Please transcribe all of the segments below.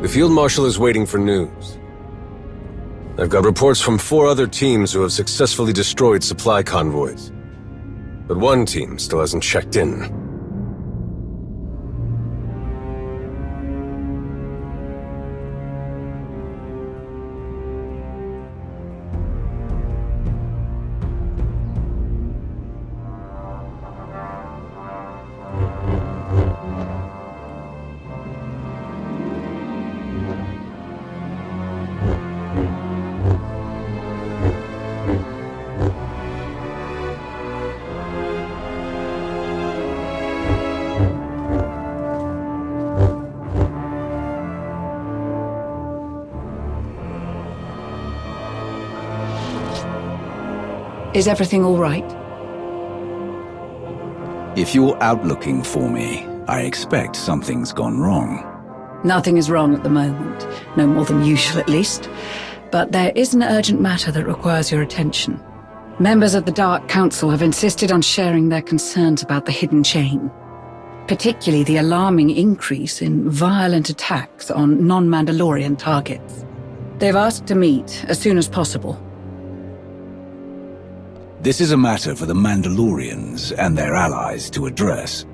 The Field Marshal is waiting for news. I've got reports from 4 other teams who have successfully destroyed supply convoys. But one team still hasn't checked in. Is everything all right? If you're out looking for me, I expect something's gone wrong. Nothing is wrong at the moment. No more than usual, at least. But there is an urgent matter that requires your attention. Members of the Dark Council have insisted on sharing their concerns about the hidden chain, particularly the alarming increase in violent attacks on non-Mandalorian targets. They've asked to meet as soon as possible. This is a matter for the Mandalorians and their allies to address.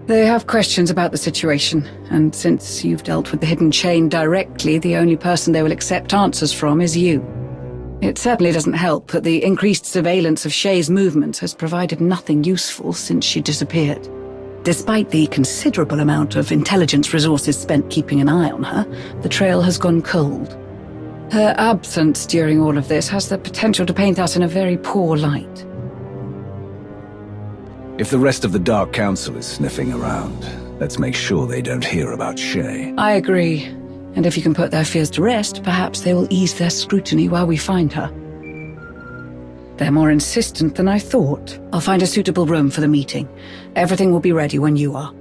They have questions about the situation, and since you've dealt with the hidden chain directly, the only person they will accept answers from is you. It certainly doesn't help that the increased surveillance of Shay's movements has provided nothing useful since she disappeared. Despite the considerable amount of intelligence resources spent keeping an eye on her, the trail has gone cold. Her absence during all of this has the potential to paint us in a very poor light. If the rest of the Dark Council is sniffing around, let's make sure they don't hear about Shay. I agree. And if you can put their fears to rest, perhaps they will ease their scrutiny while we find her. They're more insistent than I thought. I'll find a suitable room for the meeting. Everything will be ready when you are.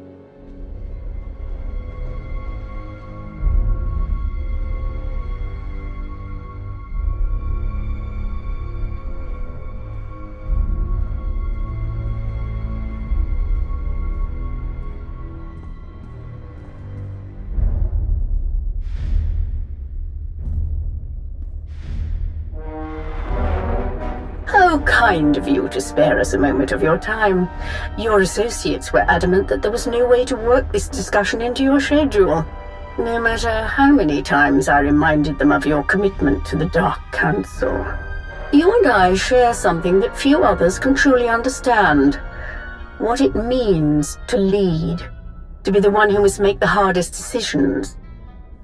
How kind of you to spare us a moment of your time. Your associates were adamant that there was no way to work this discussion into your schedule. No matter how many times I reminded them of your commitment to the Dark Council. You and I share something that few others can truly understand. What it means to lead. To be the one who must make the hardest decisions.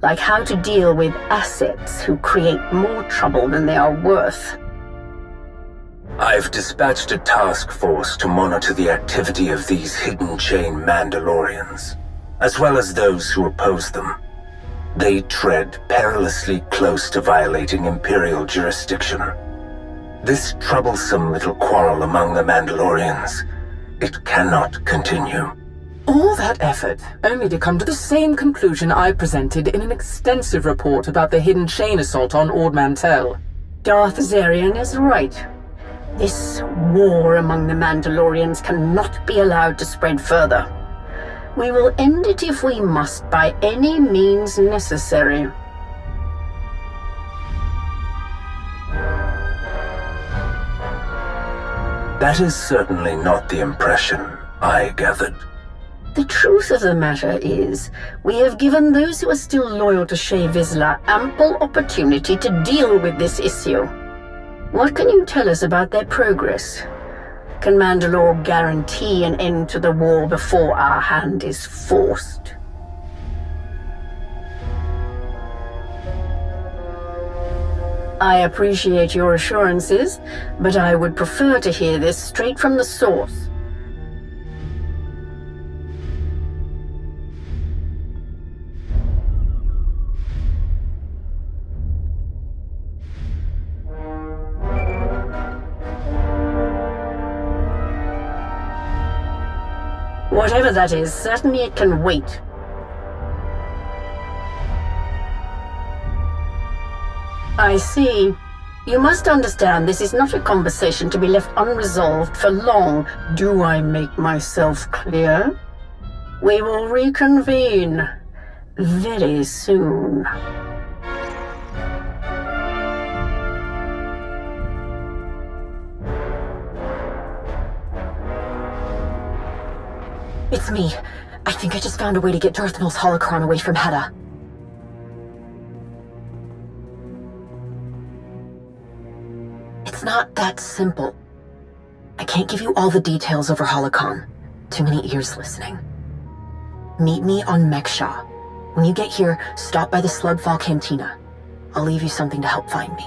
Like how to deal with assets who create more trouble than they are worth. I've dispatched a task force to monitor the activity of these hidden chain Mandalorians, as well as those who oppose them. They tread perilously close to violating Imperial jurisdiction. This troublesome little quarrel among the Mandalorians, it cannot continue. All that effort, only to come to the same conclusion I presented in an extensive report about the hidden chain assault on Ord Mantell. Darth Zarian is right. This war among the Mandalorians cannot be allowed to spread further. We will end it if we must, by any means necessary. That is certainly not the impression I gathered. The truth of the matter is, we have given those who are still loyal to Shay Vizsla ample opportunity to deal with this issue. What can you tell us about their progress? Can Mandalore guarantee an end to the war before our hand is forced? I appreciate your assurances, but I would prefer to hear this straight from the source. Whatever that is, certainly it can wait. I see. You must understand this is not a conversation to be left unresolved for long. Do I make myself clear? We will reconvene. very soon. It's me. I think I just found a way to get Darth Nul's holocron away from Hedda. It's not that simple. I can't give you all the details over holocron. Too many ears listening. Meet me on Mek-Sha. When you get here, stop by the Slugfall Cantina. I'll leave you something to help find me.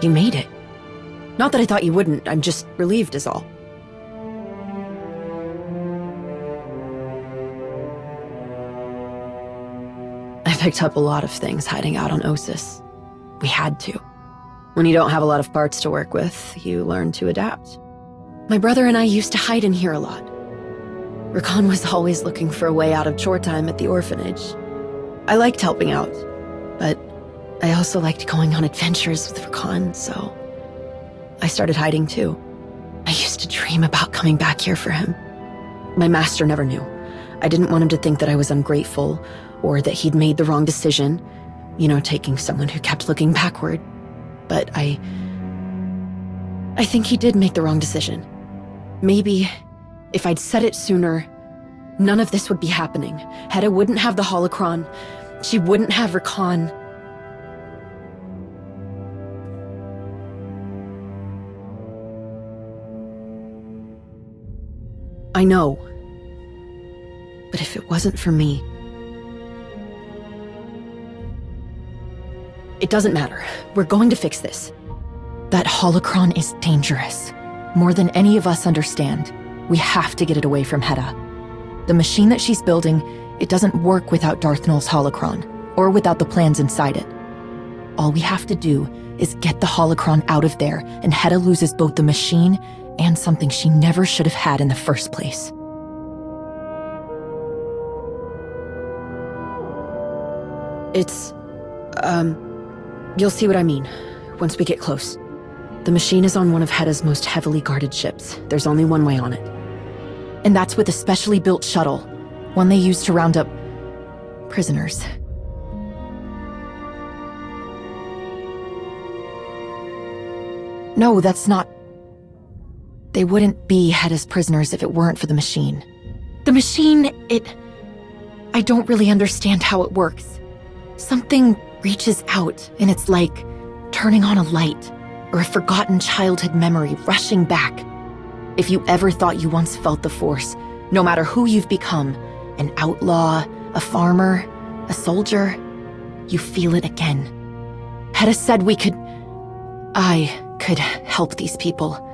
You made it. Not that I thought you wouldn't, I'm just relieved is all. I picked up a lot of things hiding out on Osis. We had to. When you don't have a lot of parts to work with, you learn to adapt. My brother and I used to hide in here a lot. Ri'kan was always looking for a way out of chore time at the orphanage. I liked helping out, but I also liked going on adventures with Ri'kan, so I started hiding too. I used to dream about coming back here for him. My master never knew. I didn't want him to think that I was ungrateful or that he'd made the wrong decision, you know, taking someone who kept looking backward. But I think he did make the wrong decision. Maybe if I'd said it sooner, none of this would be happening. Hedda wouldn't have the holocron. She wouldn't have Ri'kan. I know. But if it wasn't for me... It doesn't matter. We're going to fix this. That holocron is dangerous. More than any of us understand. We have to get it away from Hedda. The machine that she's building, it doesn't work without Darth Nul's holocron, or without the plans inside it. All we have to do is get the holocron out of there, and Hedda loses both the machine and something she never should have had in the first place. It's... You'll see what I mean, once we get close. The machine is on one of Hedda's most heavily guarded ships. There's only one way on it. And that's with a specially built shuttle, one they use to round up... prisoners. No, that's not... They wouldn't be Hedda's prisoners if it weren't for the machine. The machine, I don't really understand how it works. Something reaches out, and it's like turning on a light, or a forgotten childhood memory rushing back. If you ever thought you once felt the Force, no matter who you've become, an outlaw, a farmer, a soldier, you feel it again. Hedda said I could help these people.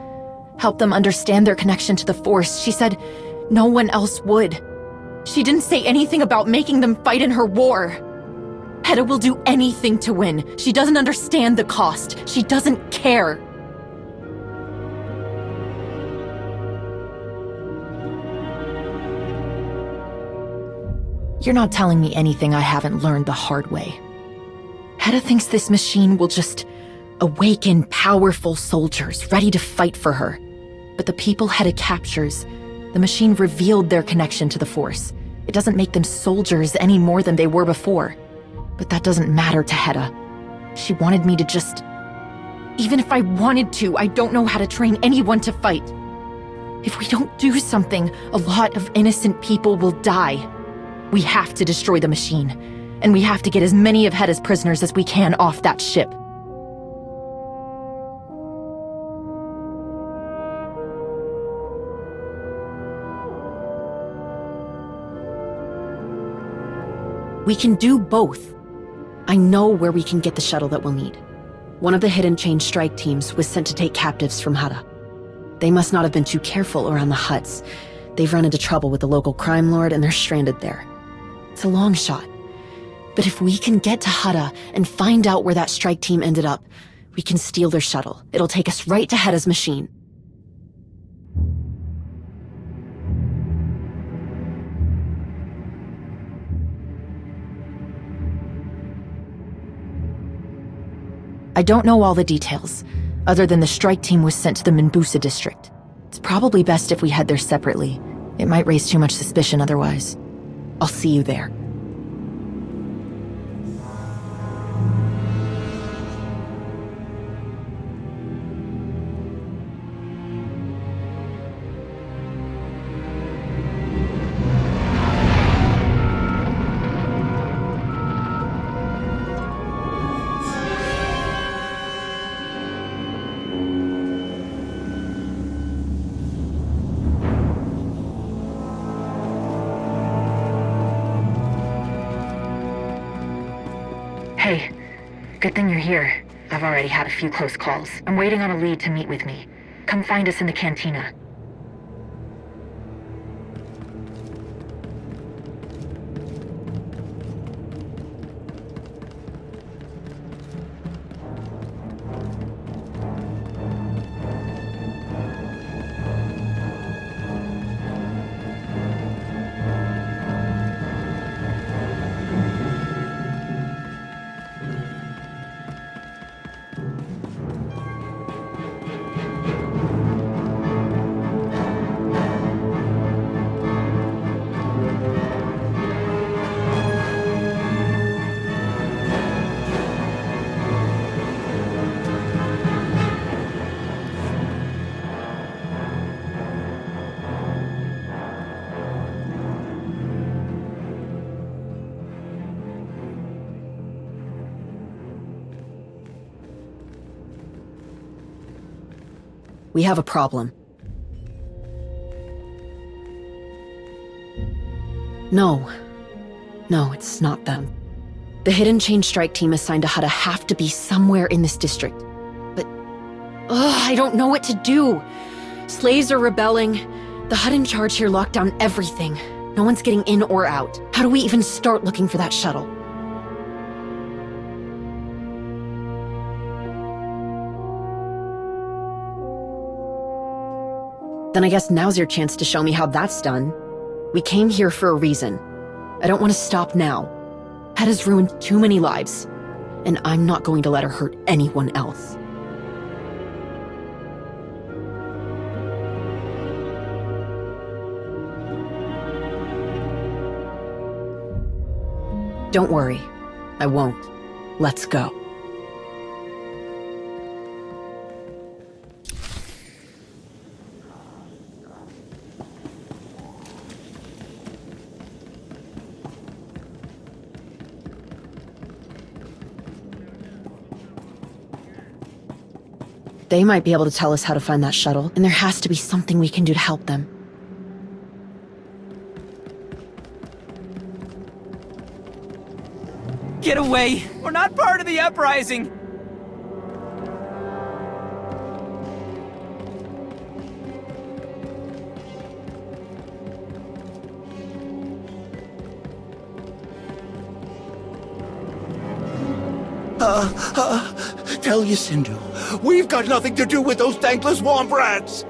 Help them understand their connection to the Force. She said no one else would. She didn't say anything about making them fight in her war. Hedda will do anything to win. She doesn't understand the cost. She doesn't care. You're not telling me anything I haven't learned the hard way. Hedda thinks this machine will just awaken powerful soldiers ready to fight for her. But the people Hedda captures, the machine revealed their connection to the Force. It doesn't make them soldiers any more than they were before. But that doesn't matter to Hedda. She wanted me to just... Even if I wanted to, I don't know how to train anyone to fight. If we don't do something, a lot of innocent people will die. We have to destroy the machine, and we have to get as many of Hedda's prisoners as we can off that ship. We can do both. I know where we can get the shuttle that we'll need. One of the Hidden Chain strike teams was sent to take captives from Hedda. They must not have been too careful around the huts. They've run into trouble with the local crime lord and they're stranded there. It's a long shot. But if we can get to Hedda and find out where that strike team ended up, we can steal their shuttle. It'll take us right to Hedda's machine. I don't know all the details, other than the strike team was sent to the Minbusa district. It's probably best if we head there separately. It might raise too much suspicion otherwise. I'll see you there. Hey, good thing you're here. I've already had a few close calls. I'm waiting on a lead to meet with me. Come find us in the cantina. We have a problem. No. No, it's not them. The Hidden Chain strike team assigned to Hutta have to be somewhere in this district. But... I don't know what to do. Slaves are rebelling. The Hut in charge here locked down everything. No one's getting in or out. How do we even start looking for that shuttle? Then I guess now's your chance to show me how that's done. We came here for a reason. I don't want to stop now. Hedda's ruined too many lives, and I'm not going to let her hurt anyone else. Don't worry. I won't. Let's go. They might be able to tell us how to find that shuttle, and there has to be something we can do to help them. Get away! We're not part of the uprising! Tell Yacindu, we've got nothing to do with those thankless womp rats!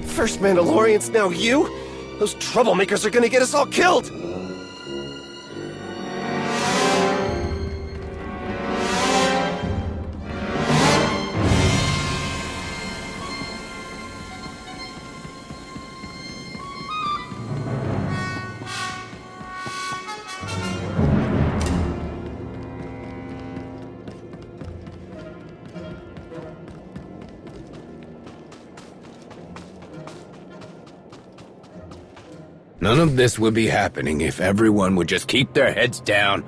First Mandalorians, now you? Those troublemakers are gonna get us all killed! None of this would be happening if everyone would just keep their heads down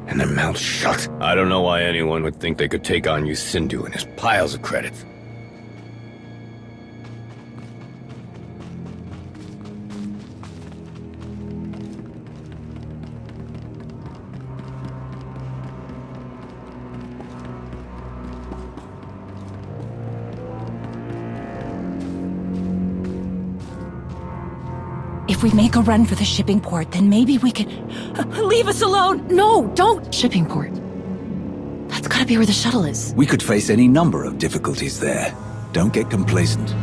and their mouths shut. I don't know why anyone would think they could take on Yacindu and his piles of credits. If we make a run for the shipping port, then maybe we can... leave us alone! No, don't! Shipping port. That's gotta be where the shuttle is. We could face any number of difficulties there. Don't get complacent.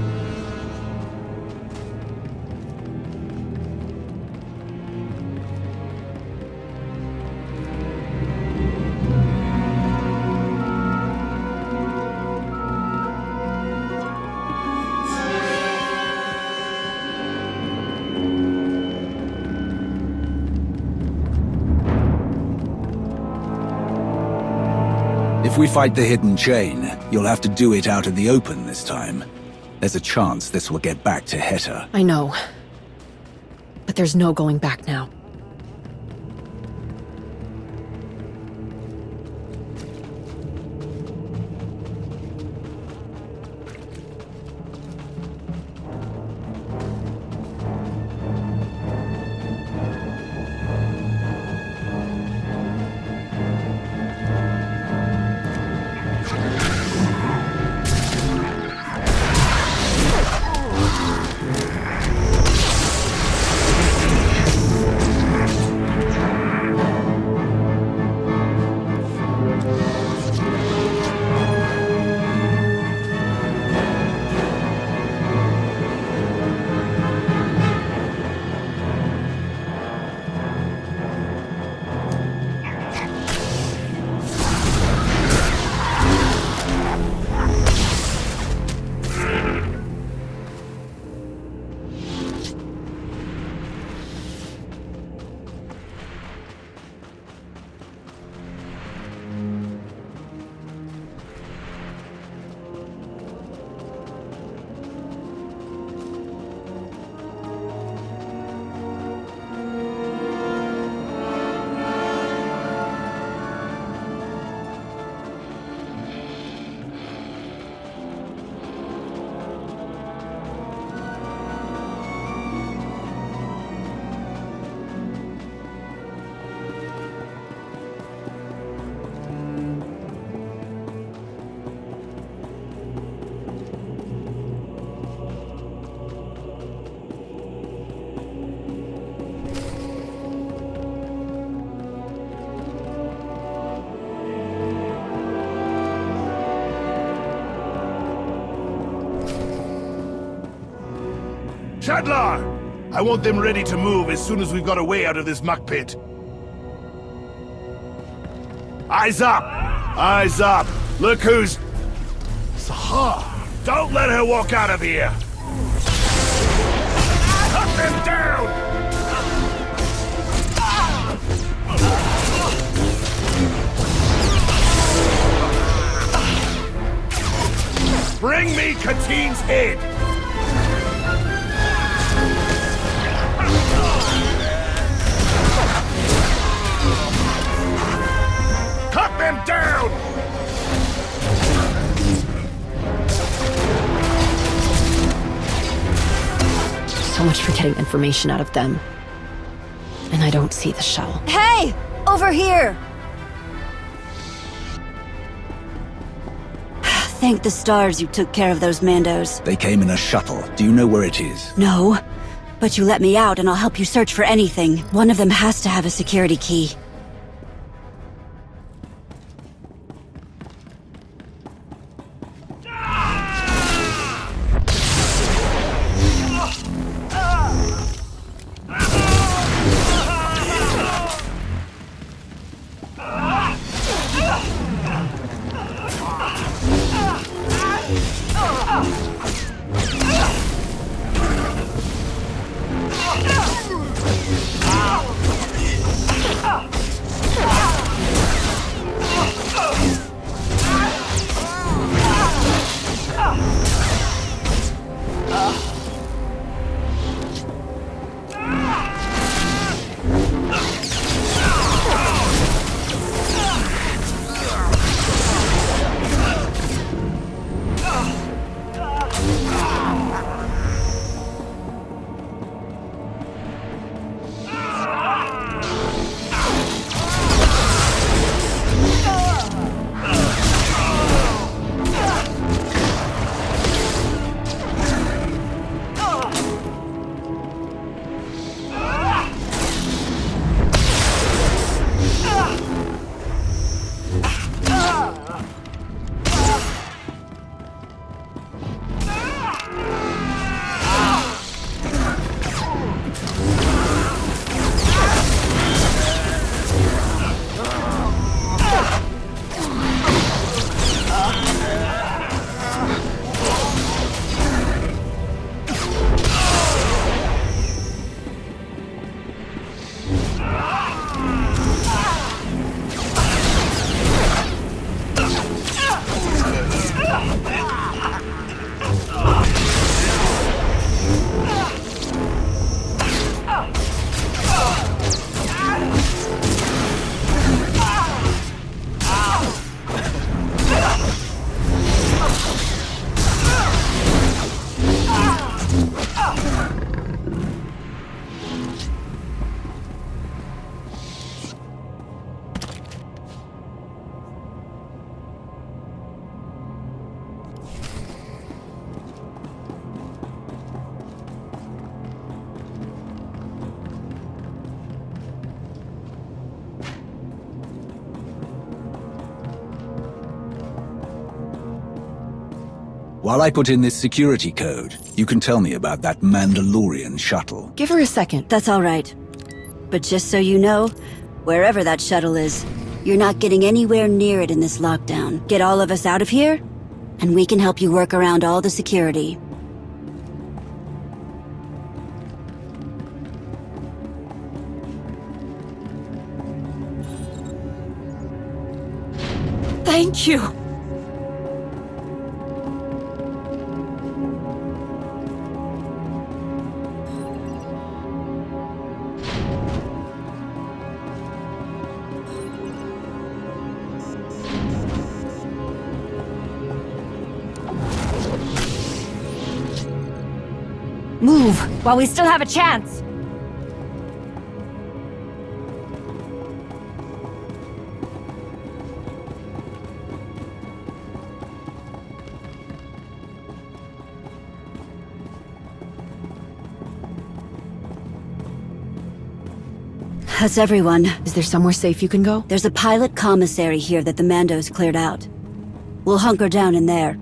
If we fight the Hidden Chain, you'll have to do it out in the open this time. There's a chance this will get back to Heta. I know. But there's no going back now. Shadlar! I want them ready to move as soon as we've got a way out of this muck pit. Eyes up! Eyes up! Look who's... Sahar! Don't let her walk out of here! Cut them down! Bring me Katine's head! Cut them down! So much for getting information out of them. And I don't see the shell. Hey! Over here! Thank the stars you took care of those Mandos. They came in a shuttle. Do you know where it is? No, but you let me out and I'll help you search for anything. One of them has to have a security key. While I put in this security code, you can tell me about that Mandalorian shuttle. Give her a second. That's all right. But just so you know, wherever that shuttle is, you're not getting anywhere near it in this lockdown. Get all of us out of here, and we can help you work around all the security. Thank you! Move, while we still have a chance! That's everyone. Is there somewhere safe you can go? There's a pilot commissary here that the Mandos cleared out. We'll hunker down in there.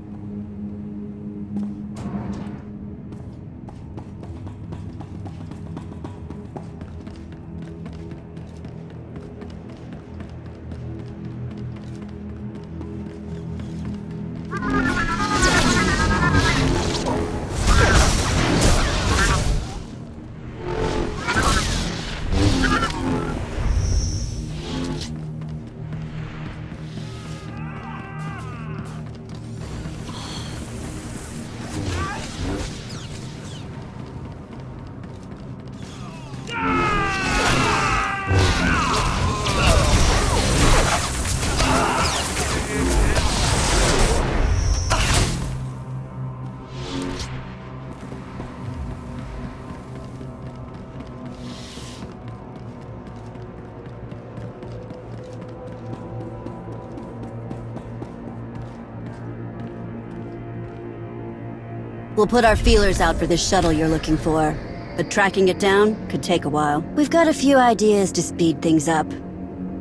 We'll put our feelers out for this shuttle you're looking for, but tracking it down could take a while. We've got a few ideas to speed things up.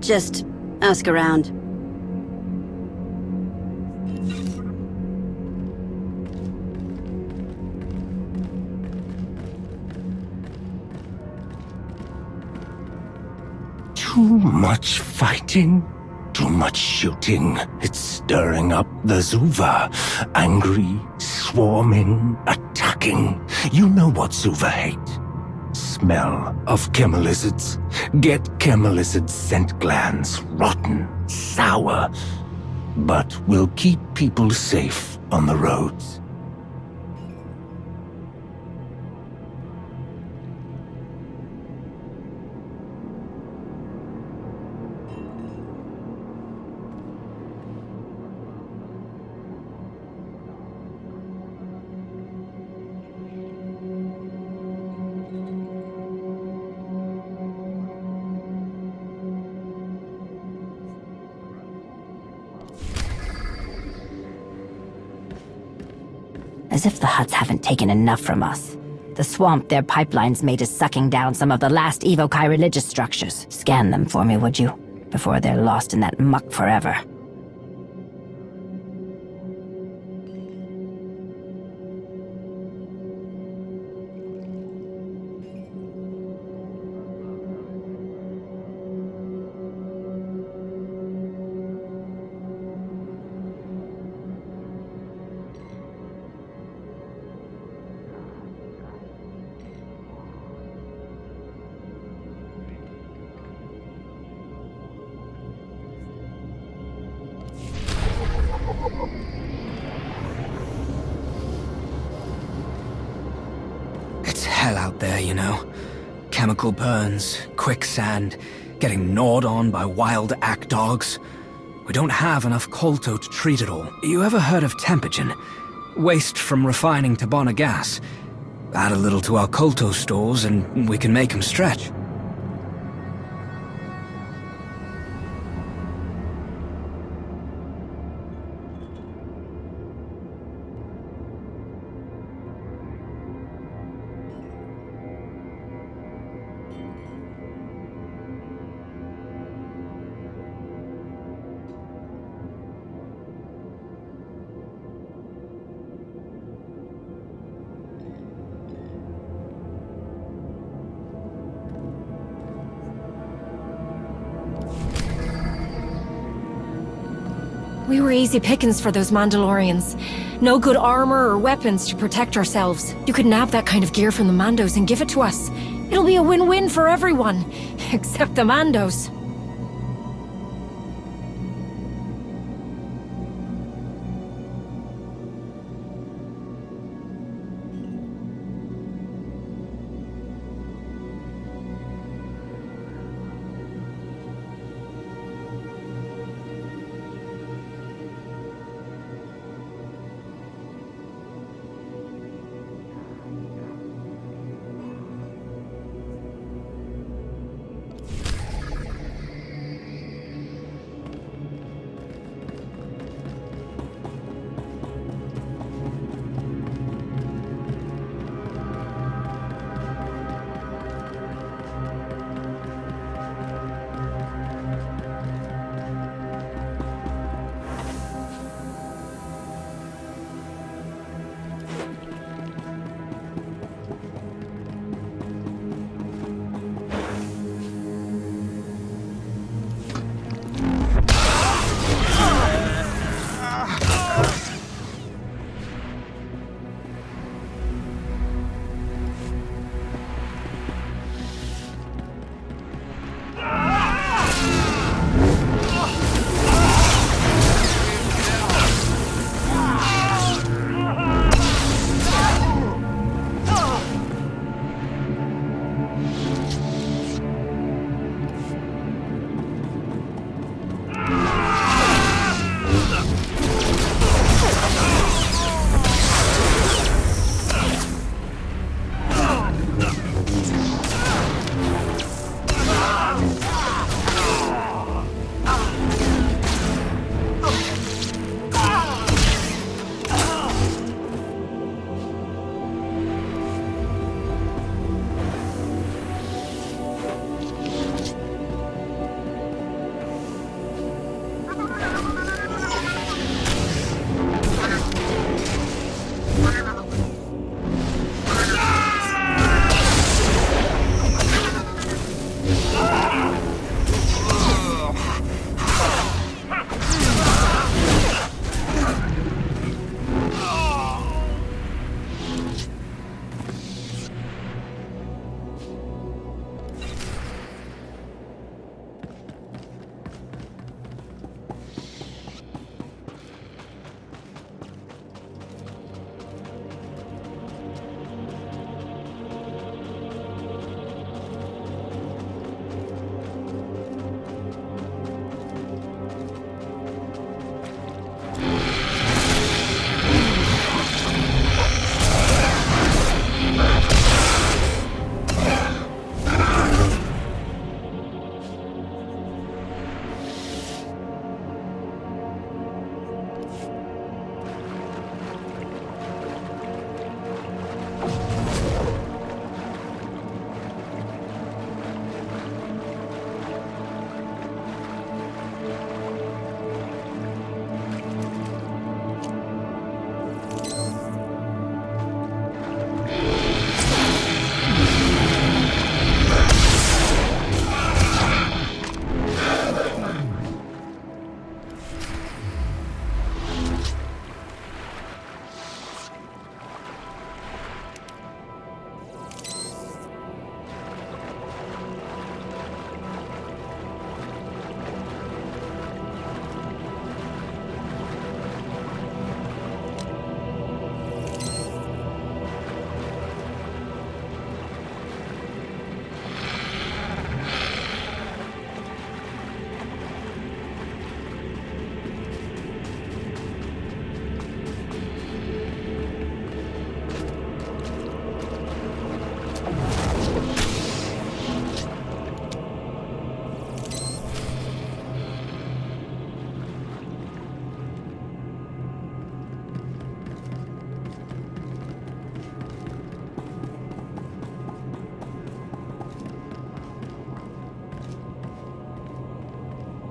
Just ask around. Too much fighting, too much shooting. It's stirring up the Zuva. Angry, swarming, attacking. You know what Zuva hate. Smell of chemelizards. Get chemelizard scent glands. Rotten, sour. But we'll keep people safe on the roads. As if the Hutts haven't taken enough from us. The swamp their pipelines made is sucking down some of the last Evokai religious structures. Scan them for me, would you? Before they're lost in that muck forever. Hell out there, you know. Chemical burns, quicksand, getting gnawed on by wild ack dogs. We don't have enough kolto to treat it all. You ever heard of tempogen? Waste from refining Tabana gas. Add a little to our kolto stores and we can make them stretch. We were easy pickings for those Mandalorians. No good armor or weapons to protect ourselves. You could nab that kind of gear from the Mandos and give it to us. It'll be a win-win for everyone, except the Mandos.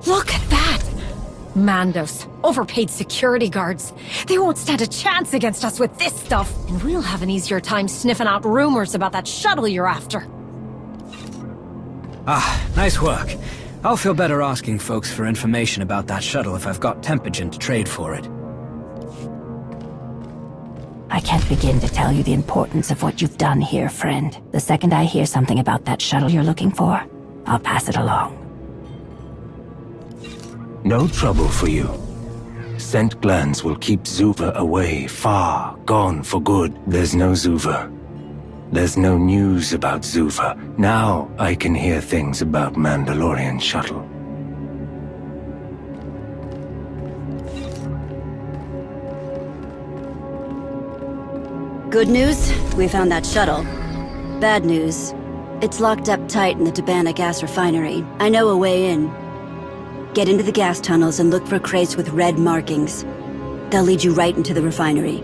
Look at that! Mandos, overpaid security guards. They won't stand a chance against us with this stuff. And we'll have an easier time sniffing out rumors about that shuttle you're after. Ah, nice work. I'll feel better asking folks for information about that shuttle if I've got Tempogen to trade for it. I can't begin to tell you the importance of what you've done here, friend. The second I hear something about that shuttle you're looking for, I'll pass it along. No trouble for you. Scent glands will keep Zuva away, far, gone for good. There's no Zuva. There's no news about Zuva. Now I can hear things about Mandalorian shuttle. Good news, we found that shuttle. Bad news, it's locked up tight in the Tabana gas refinery. I know a way in. Get into the gas tunnels and look for crates with red markings. They'll lead you right into the refinery.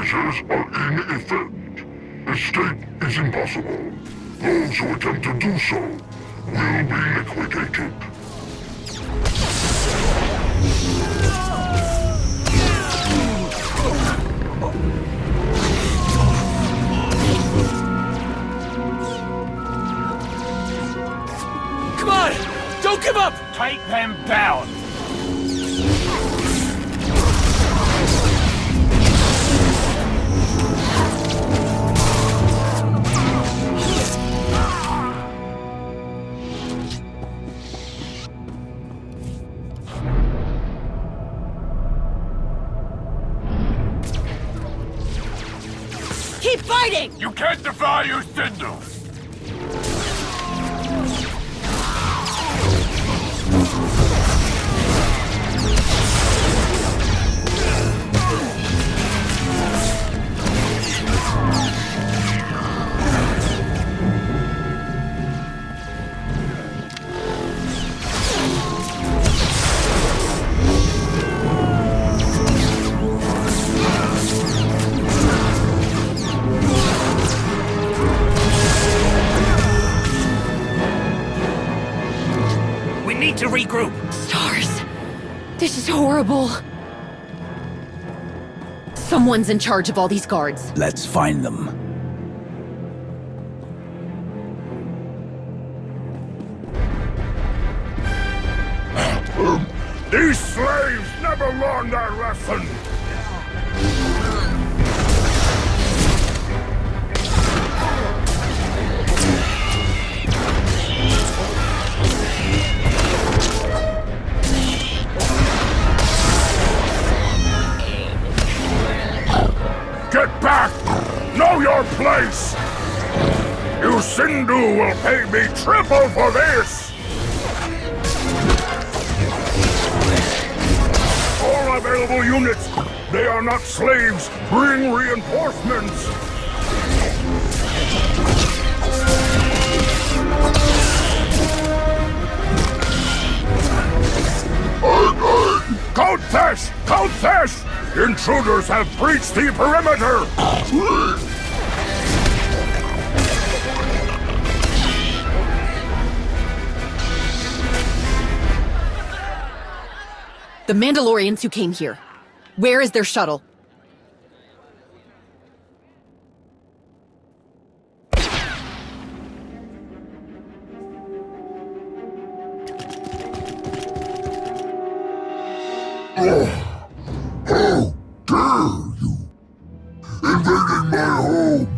measures are in effect. Escape is impossible. Those who attempt to do so will be liquidated. Come on! Don't give up! Take them down! Keep fighting! You can't defy your Cinder! To regroup. Stars. This is horrible. Someone's in charge of all these guards. Let's find them. These slaves never learned their lesson! Get back! Know your place! You Sindhu will pay me triple for this! All available units! They are not slaves! Bring reinforcements! Countess! Countess! Intruders have breached the perimeter! The Mandalorians who came here. Where is their shuttle? How dare you! Invading my home!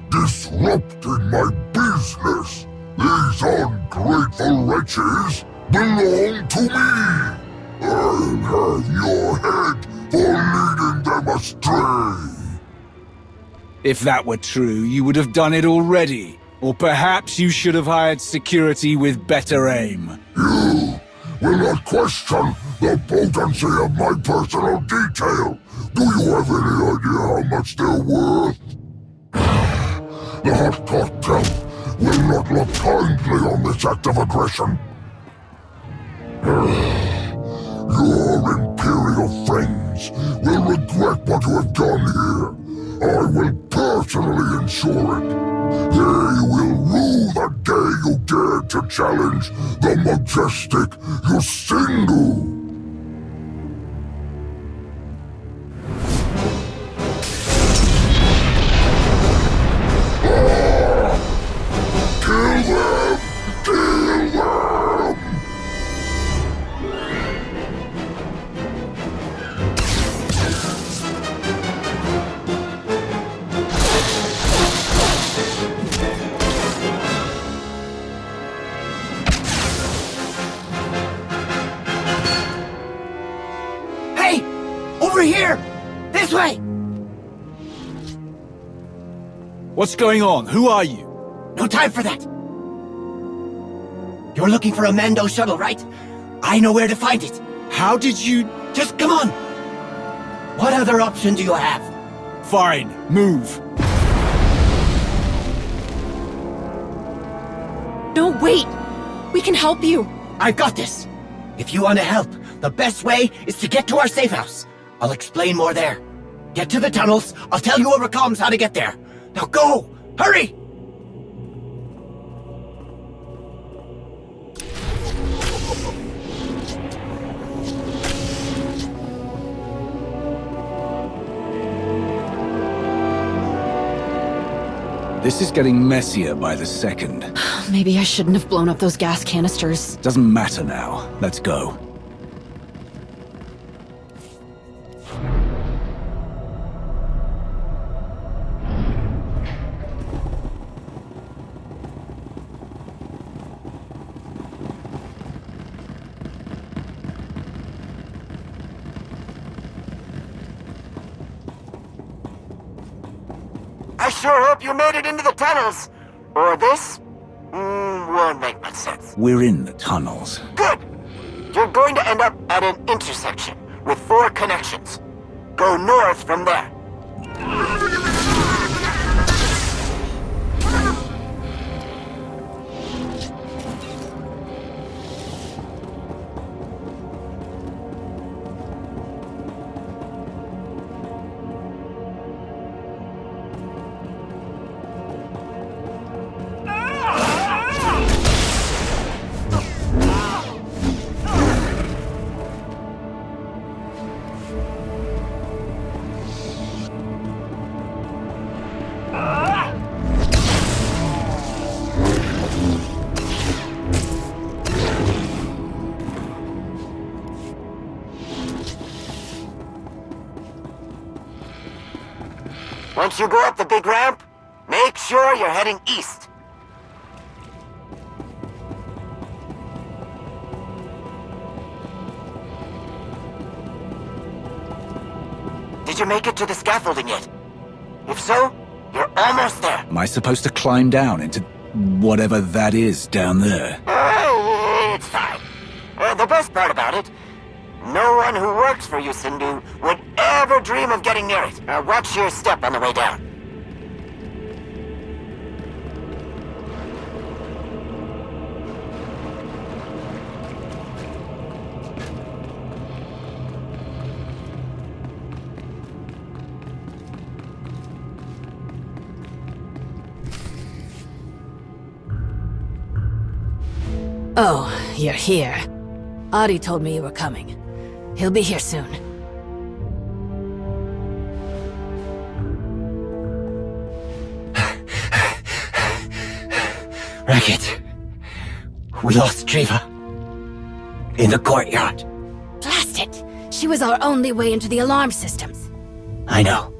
Disrupting my business! These ungrateful wretches belong to me! I'll have your head for leading them astray! If that were true, you would have done it already. Or perhaps you should have hired security with better aim. You will not question the potency of my personal detail. Do you have any idea how much they're worth? The hot cartel will not look kindly on this act of aggression. Your Imperial friends will regret what you have done here. I will personally ensure it. They will rue the day you dared to challenge the majestic Yusindu. Kill them! Kill them! Hey! Over here! This way! What's going on? Who are you? No time for that! You're looking for a Mando shuttle, right? I know where to find it. How did you... Just come on! What other option do you have? Fine, move. No, wait! We can help you! I've got this! If you want to help, the best way is to get to our safe house. I'll explain more there. Get to the tunnels, I'll tell you over comms how to get there. Now go! Hurry! This is getting messier by the second. Maybe I shouldn't have blown up those gas canisters. Doesn't matter now. Let's go. I sure hope you made it into the tunnels. Or this? Won't make much sense. We're in the tunnels. Good! You're going to end up at an intersection with 4 connections. Go north from there. Once you go up the big ramp, make sure you're heading east. Did you make it to the scaffolding yet? If so, you're almost there. Am I supposed to climb down into whatever that is down there? It's fine. The best part about it, no one who works for you, Sindhu, would ever dream of getting near it. Watch your step on the way down. Oh, you're here. Adi told me you were coming. He'll be here soon. Racket. We lost Driva. In the courtyard. Blast it! She was our only way into the alarm systems. I know.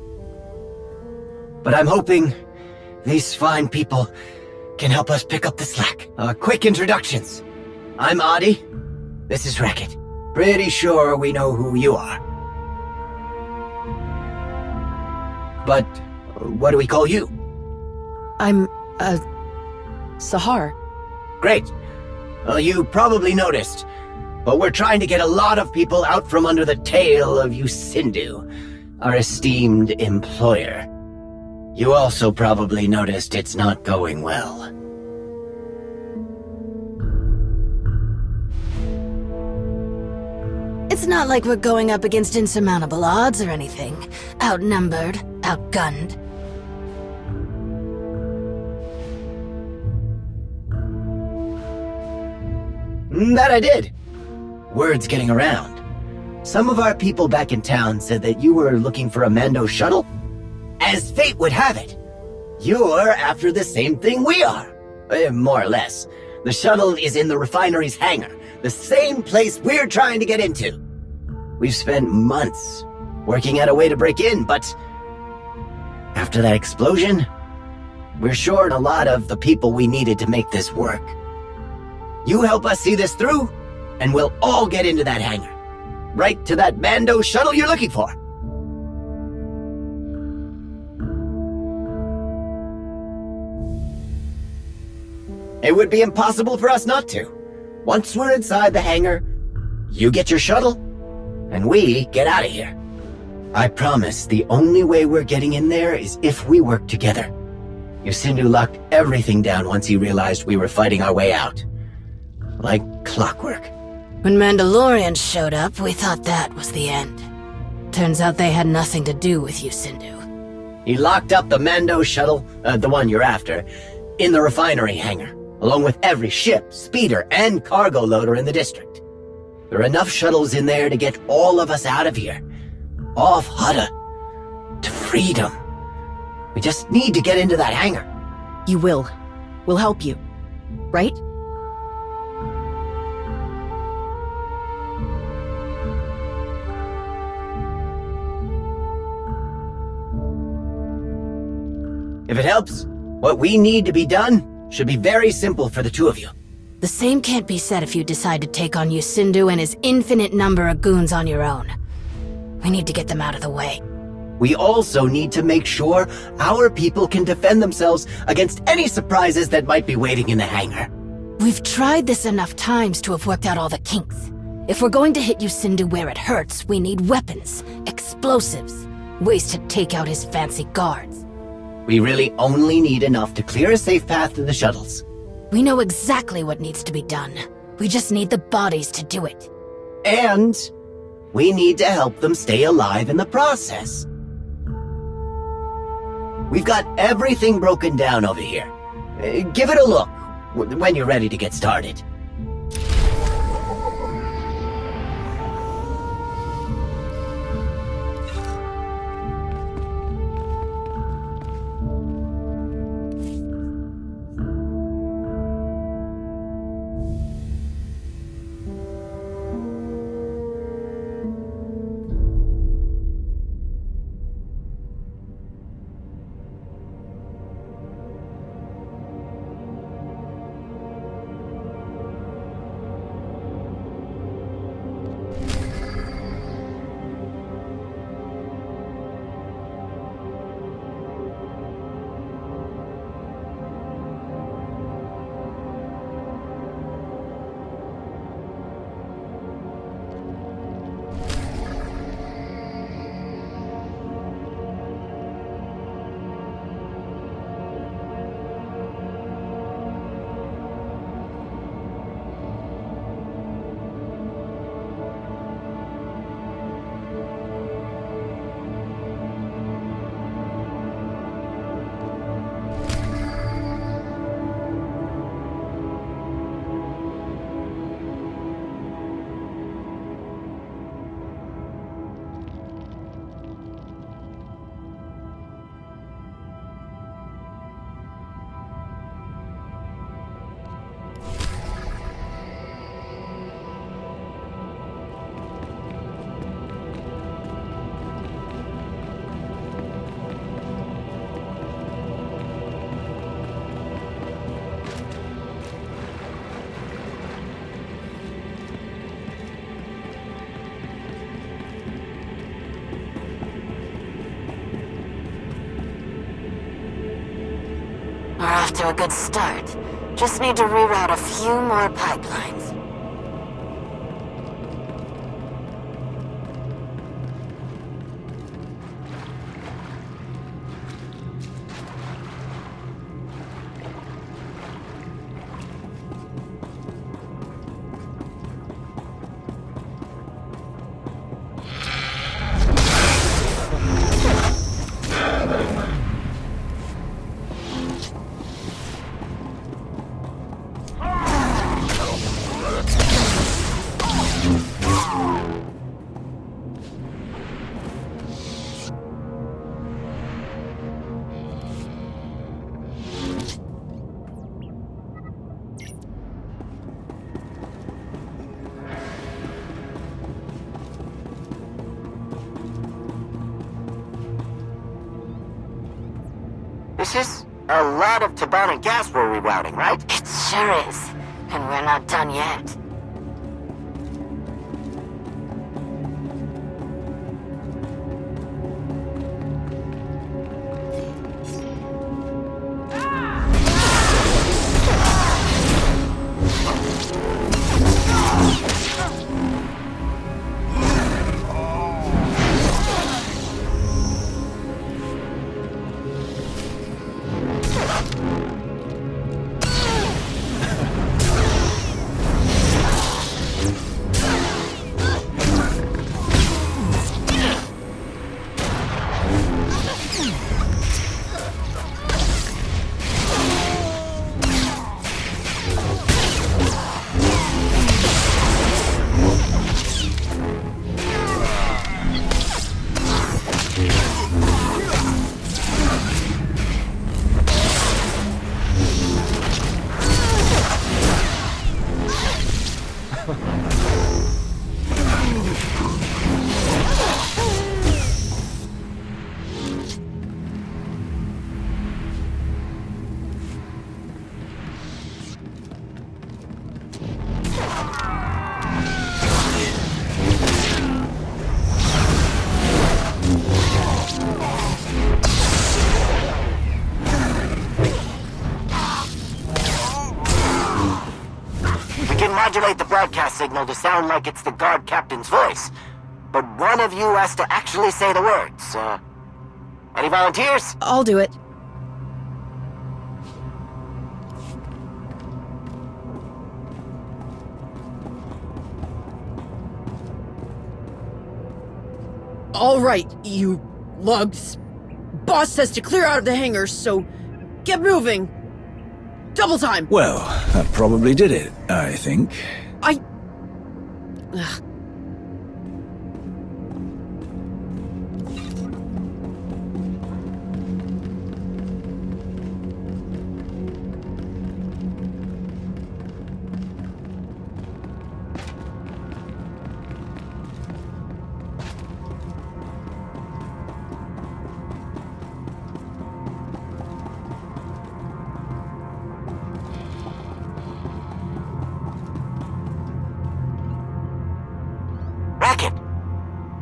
But I'm hoping these fine people can help us pick up the slack. Quick introductions. I'm Adi. This is Racket. Pretty sure we know who you are. But what do we call you? I'm, Sahar. Great. Well, you probably noticed, but we're trying to get a lot of people out from under the tail of you Sindhu, our esteemed employer. You also probably noticed it's not going well. It's not like we're going up against insurmountable odds or anything. Outnumbered, outgunned. That I did. Word's getting around. Some of our people back in town said that you were looking for a Mando shuttle. As fate would have it, you're after the same thing we are. More or less. The shuttle is in the refinery's hangar, the same place we're trying to get into. We've spent months working out a way to break in, but after that explosion, we're short a lot of the people we needed to make this work. You help us see this through, and we'll all get into that hangar. Right to that Mando shuttle you're looking for. It would be impossible for us not to. Once we're inside the hangar, you get your shuttle, and we get out of here. I promise the only way we're getting in there is if we work together. Sindhu locked everything down once he realized we were fighting our way out. Like clockwork. When Mandalorians showed up, we thought that was the end. Turns out they had nothing to do with you, Sindhu. He locked up the Mando shuttle, the one you're after, in the refinery hangar, along with every ship, speeder, and cargo loader in the district. There are enough shuttles in there to get all of us out of here. Off Hutta. To freedom. We just need to get into that hangar. You will. We'll help you. Right? If it helps, what we need to be done should be very simple for the two of you. The same can't be said if you decide to take on Sindhu and his infinite number of goons on your own. We need to get them out of the way. We also need to make sure our people can defend themselves against any surprises that might be waiting in the hangar. We've tried this enough times to have worked out all the kinks. If we're going to hit Sindhu where it hurts, we need weapons, explosives, ways to take out his fancy guards. We really only need enough to clear a safe path to the shuttles. We know exactly what needs to be done. We just need the bodies to do it. And we need to help them stay alive in the process. We've got everything broken down over here. Give it a look when you're ready to get started. We're off to a good start. Just need to reroute a few more pipelines. This is a lot of Tiban gas we're rerouting, right? It sure is. And we're not done yet. Modulate the broadcast signal to sound like it's the guard captain's voice. But one of you has to actually say the words. Any volunteers? I'll do it. All right, you lugs. Boss says to clear out of the hangar, so get moving. Double time! Well, that probably did it, I think. Ugh.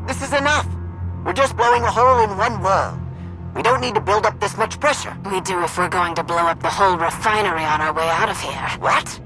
This is enough. We're just blowing a hole in one wall. We don't need to build up this much pressure. We do if we're going to blow up the whole refinery on our way out of here. What?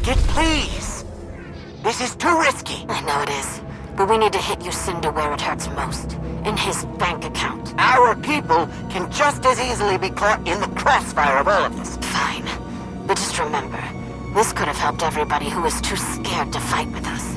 risk it, please. This is too risky. I know it is. But we need to hit Yusinda where it hurts most. In his bank account. Our people can just as easily be caught in the crossfire of all of this. Fine. But just remember, this could have helped everybody who was too scared to fight with us.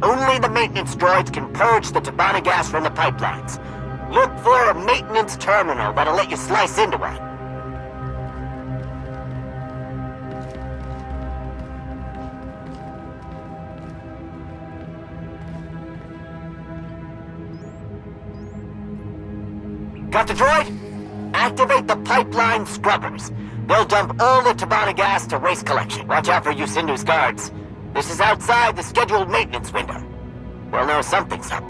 Only the maintenance droids can purge the Tabana gas from the pipelines. Look for a maintenance terminal that'll let you slice into one. Got the droid? Activate the pipeline scrubbers. They'll dump all the Tabana gas to waste collection. Watch out for Yusindu's guards. This is outside the scheduled maintenance window. We'll know something's up.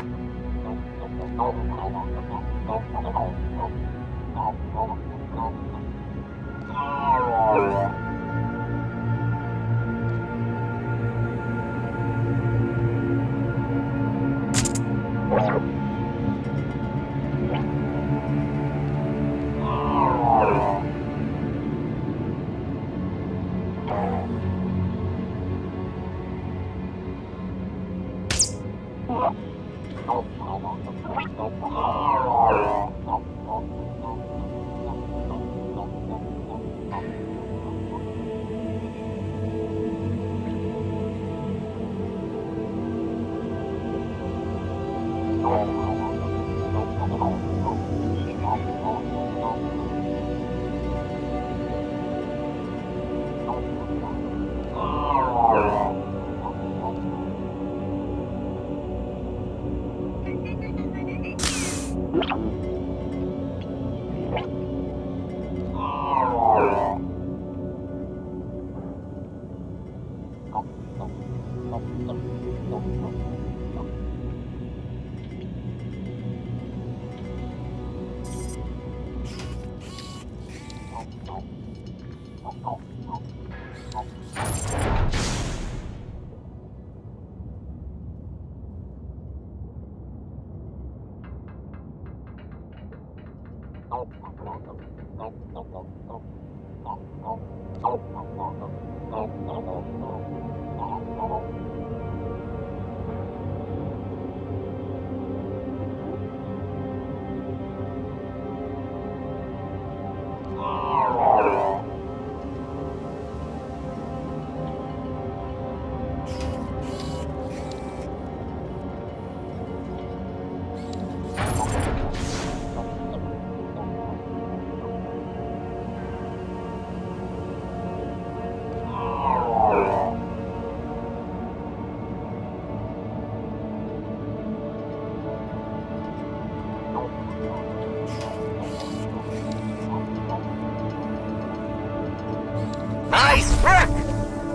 Nice work!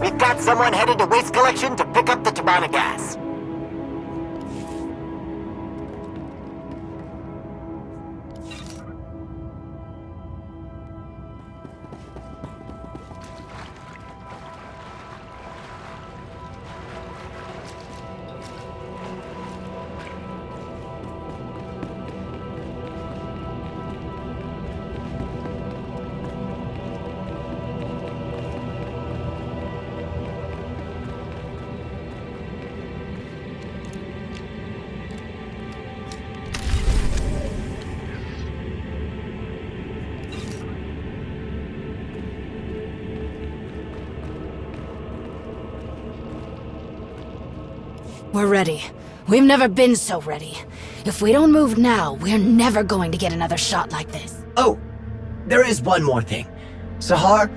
We've got someone headed to waste collection to pick up the Tabana gas. We're ready. We've never been so ready. If we don't move now, we're never going to get another shot like this. Oh, there is one more thing. Sahar,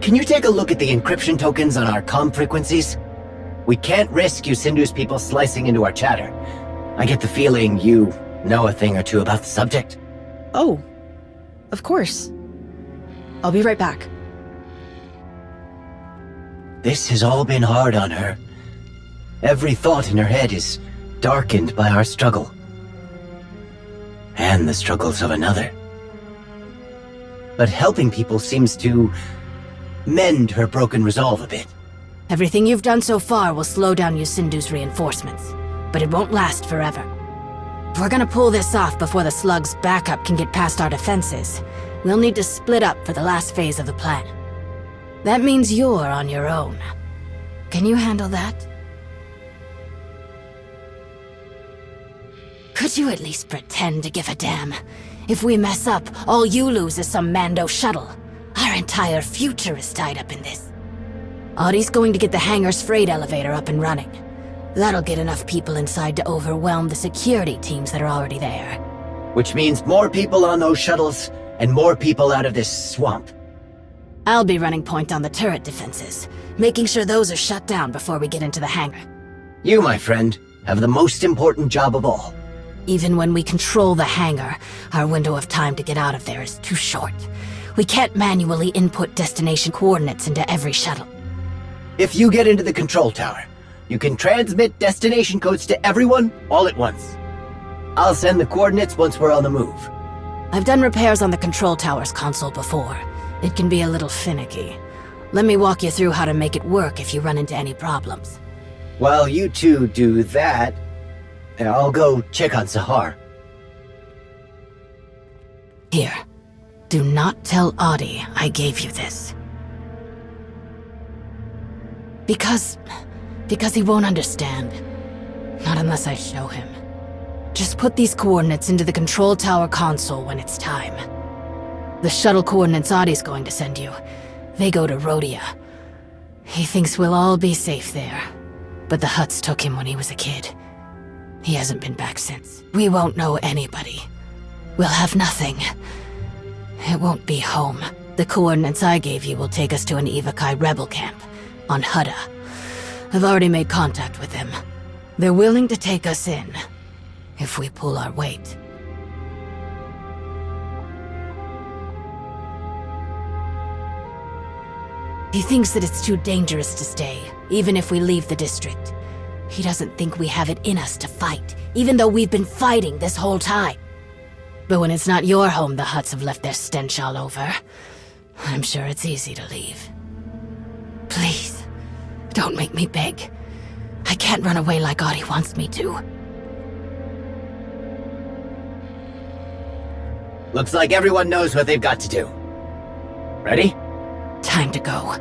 can you take a look at the encryption tokens on our comm frequencies? We can't risk Yusindu's people slicing into our chatter. I get the feeling you know a thing or two about the subject. Oh, of course. I'll be right back. This has all been hard on her. Every thought in her head is darkened by our struggle. And the struggles of another. But helping people seems to mend her broken resolve a bit. Everything you've done so far will slow down Yusindu's reinforcements, but it won't last forever. If we're gonna pull this off before the slug's backup can get past our defenses, we'll need to split up for the last phase of the plan. That means you're on your own. Can you handle that? Could you at least pretend to give a damn? If we mess up, all you lose is some Mando shuttle. Our entire future is tied up in this. Audie's going to get the hangar's freight elevator up and running. That'll get enough people inside to overwhelm the security teams that are already there. Which means more people on those shuttles, and more people out of this swamp. I'll be running point on the turret defenses, making sure those are shut down before we get into the hangar. You, my friend, have the most important job of all. Even when we control the hangar, our window of time to get out of there is too short. We can't manually input destination coordinates into every shuttle. If you get into the control tower, you can transmit destination codes to everyone all at once. I'll send the coordinates once we're on the move. I've done repairs on the control tower's console before. It can be a little finicky. Let me walk you through how to make it work if you run into any problems. While you two do that, I'll go check on Sahar. Here. Do not tell Audie I gave you this. Because he won't understand. Not unless I show him. Just put these coordinates into the control tower console when it's time. The shuttle coordinates Audie's going to send you, they go to Rhodia. He thinks we'll all be safe there. But the Hutts took him when he was a kid. He hasn't been back since. We won't know anybody. We'll have nothing. It won't be home. The coordinates I gave you will take us to an Evokai rebel camp on Hutta. I've already made contact with them. They're willing to take us in, if we pull our weight. He thinks that it's too dangerous to stay, even if we leave the district. He doesn't think we have it in us to fight, even though we've been fighting this whole time. But when it's not your home the Hutts have left their stench all over, I'm sure it's easy to leave. Please, don't make me beg. I can't run away like Audie wants me to. Looks like everyone knows what they've got to do. Ready? Time to go.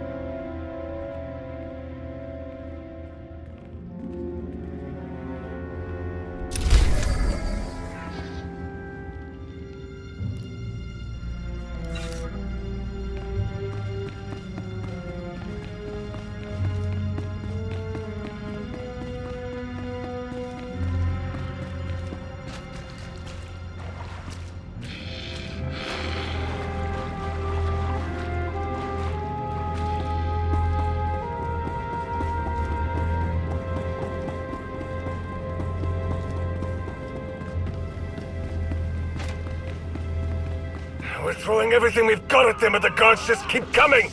We're throwing everything we've got at them, and the guards just keep coming!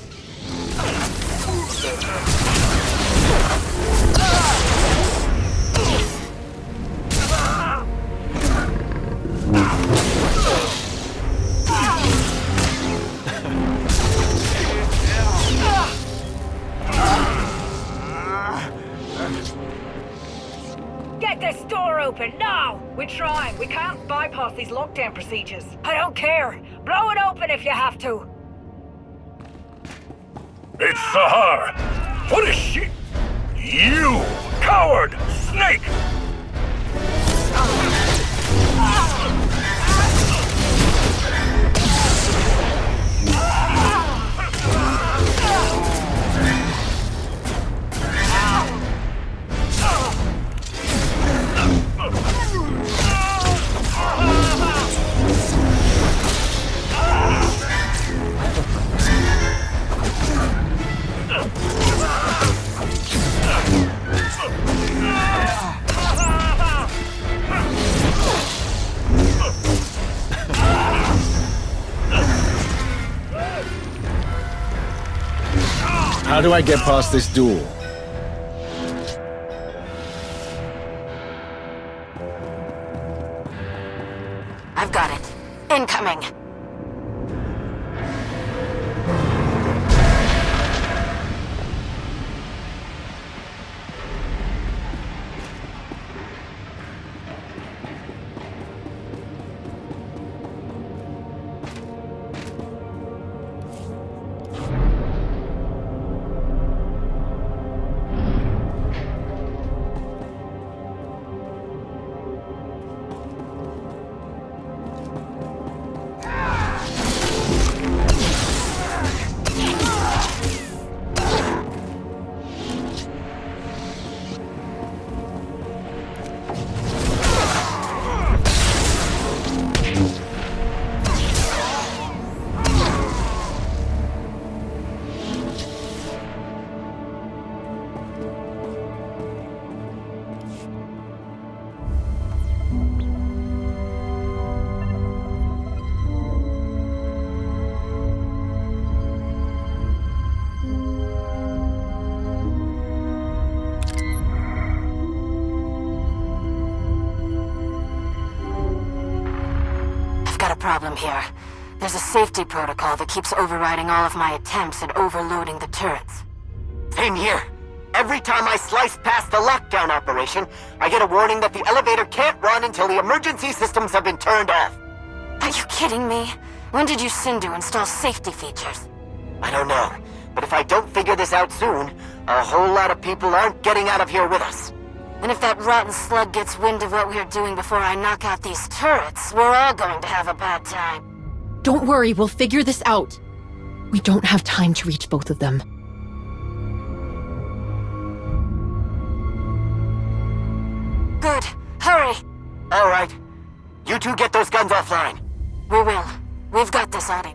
Get this door open, now! We're trying. We can't bypass these lockdown procedures. I don't care. Blow it open if you have to. It's Sahar! What is she? You! Coward! Snake! How do I get past this door? I've got it. Incoming. Problem here. There's a safety protocol that keeps overriding all of my attempts at overloading the turrets. Same here. Every time I slice past the lockdown operation, I get a warning that the elevator can't run until the emergency systems have been turned off. Are you kidding me? When did you Sindu install safety features? I don't know, but if I don't figure this out soon, a whole lot of people aren't getting out of here with us. And if that rotten slug gets wind of what we're doing before I knock out these turrets, we're all going to have a bad time. Don't worry, we'll figure this out. We don't have time to reach both of them. Good. Hurry! All right. You two get those guns offline. We will. We've got this, Audie.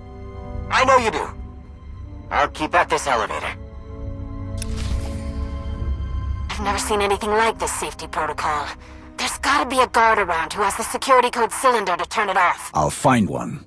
I know you do. I'll keep at this elevator. I've never seen anything like this safety protocol. There's gotta be a guard around who has the security code cylinder to turn it off. I'll find one.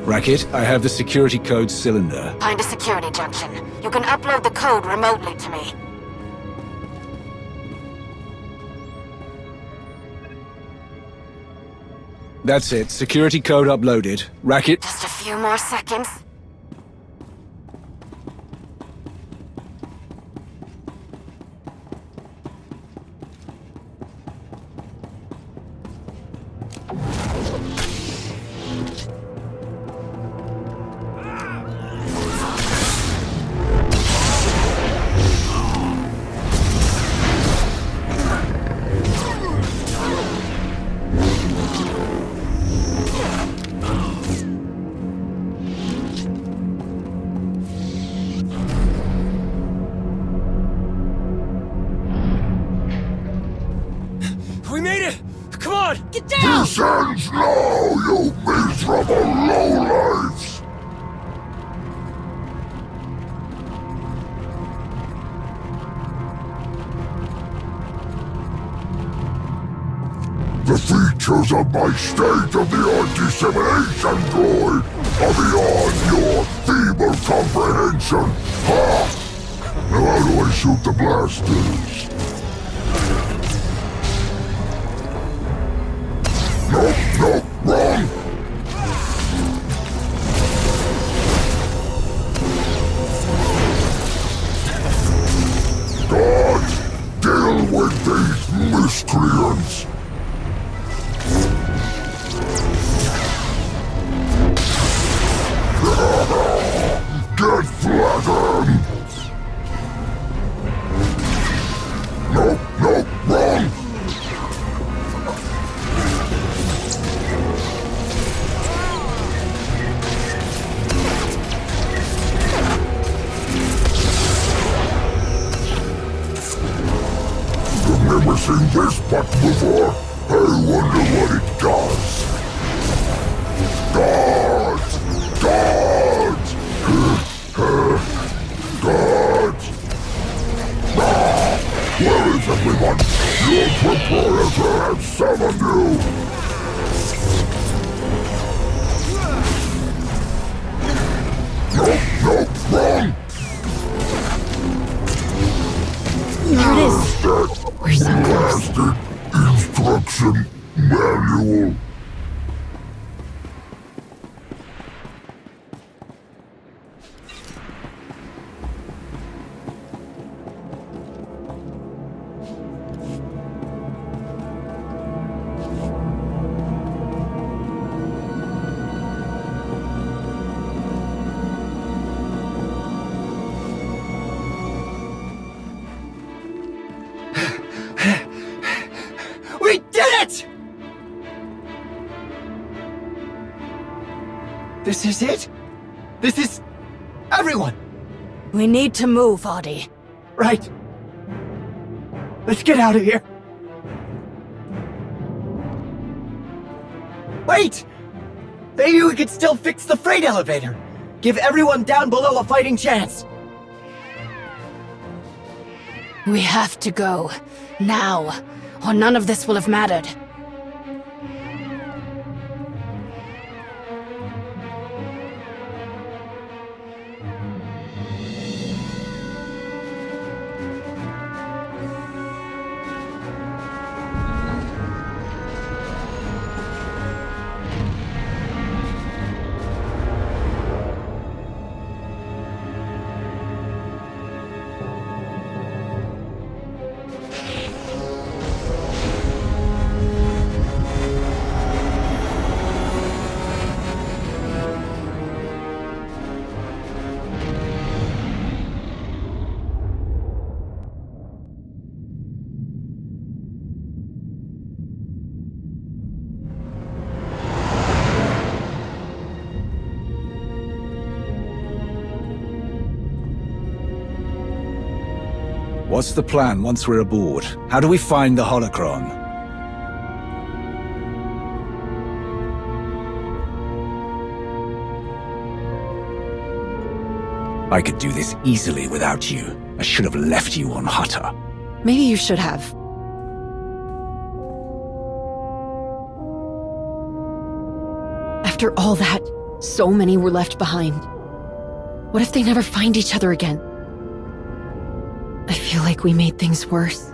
Racket, I have the security code cylinder. Find a security junction. You can upload the code remotely to me. That's it. Security code uploaded. Racket. Just a few more seconds. This ends now, you miserable lowlifes! The features of my state-of-the-art dissemination droid are beyond your feeble comprehension! Ha! Now how do I shoot the blasters? No, wrong! God, deal with these miscreants! Get flattened! No, wrong! seen this button before. I wonder what it does. Guards! Guards! Guards! Where is everyone? Your proprietor has summoned you! Nope, wrong! There it is. We're so close. Instruction manual. We did it! This is it? This is... everyone! We need to move, Audie. Right. Let's get out of here. Wait! Maybe we could still fix the freight elevator. Give everyone down below a fighting chance. We have to go. Now. Or none of this will have mattered. What's the plan once we're aboard? How do we find the holocron? I could do this easily without you. I should have left you on Hutter. Maybe you should have. After all that, so many were left behind. What if they never find each other again? I feel like we made things worse.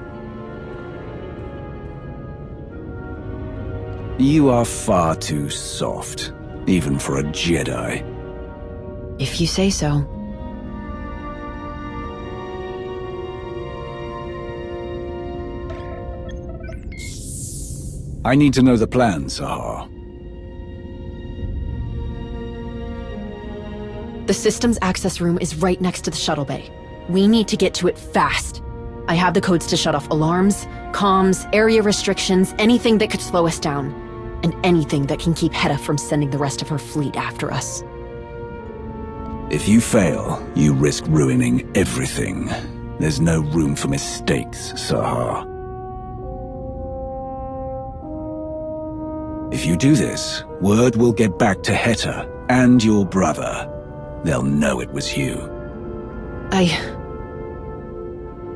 You are far too soft, even for a Jedi. If you say so. I need to know the plan, Sahar. The systems access room is right next to the shuttle bay. We need to get to it fast. I have the codes to shut off alarms, comms, area restrictions, anything that could slow us down. And anything that can keep Hedda from sending the rest of her fleet after us. If you fail, you risk ruining everything. There's no room for mistakes, Sahar. If you do this, word will get back to Heta and your brother. They'll know it was you.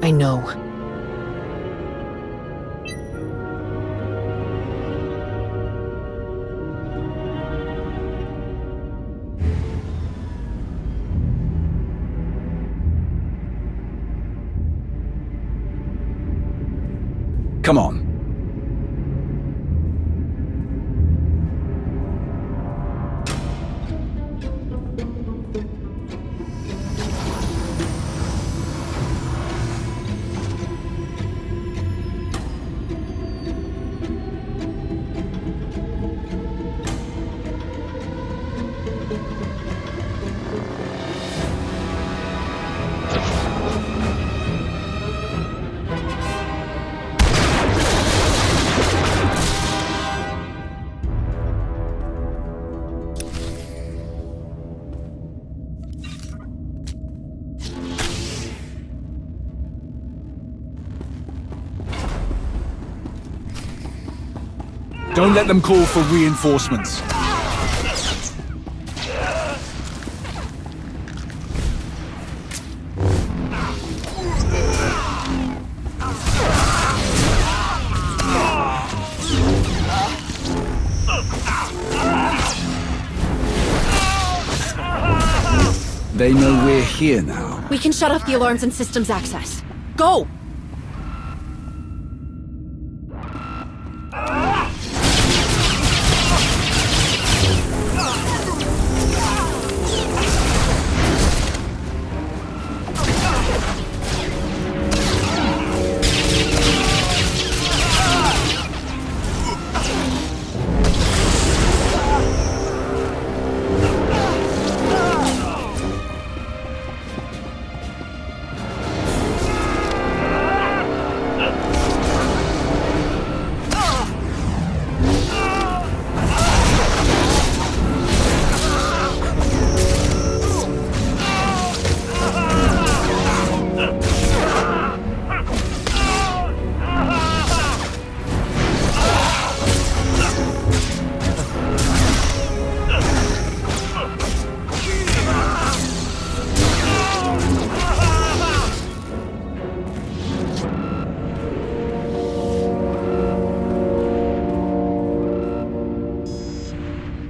I know. Come on. Don't let them call for reinforcements. They know we're here now. We can shut off the alarms and systems access. Go!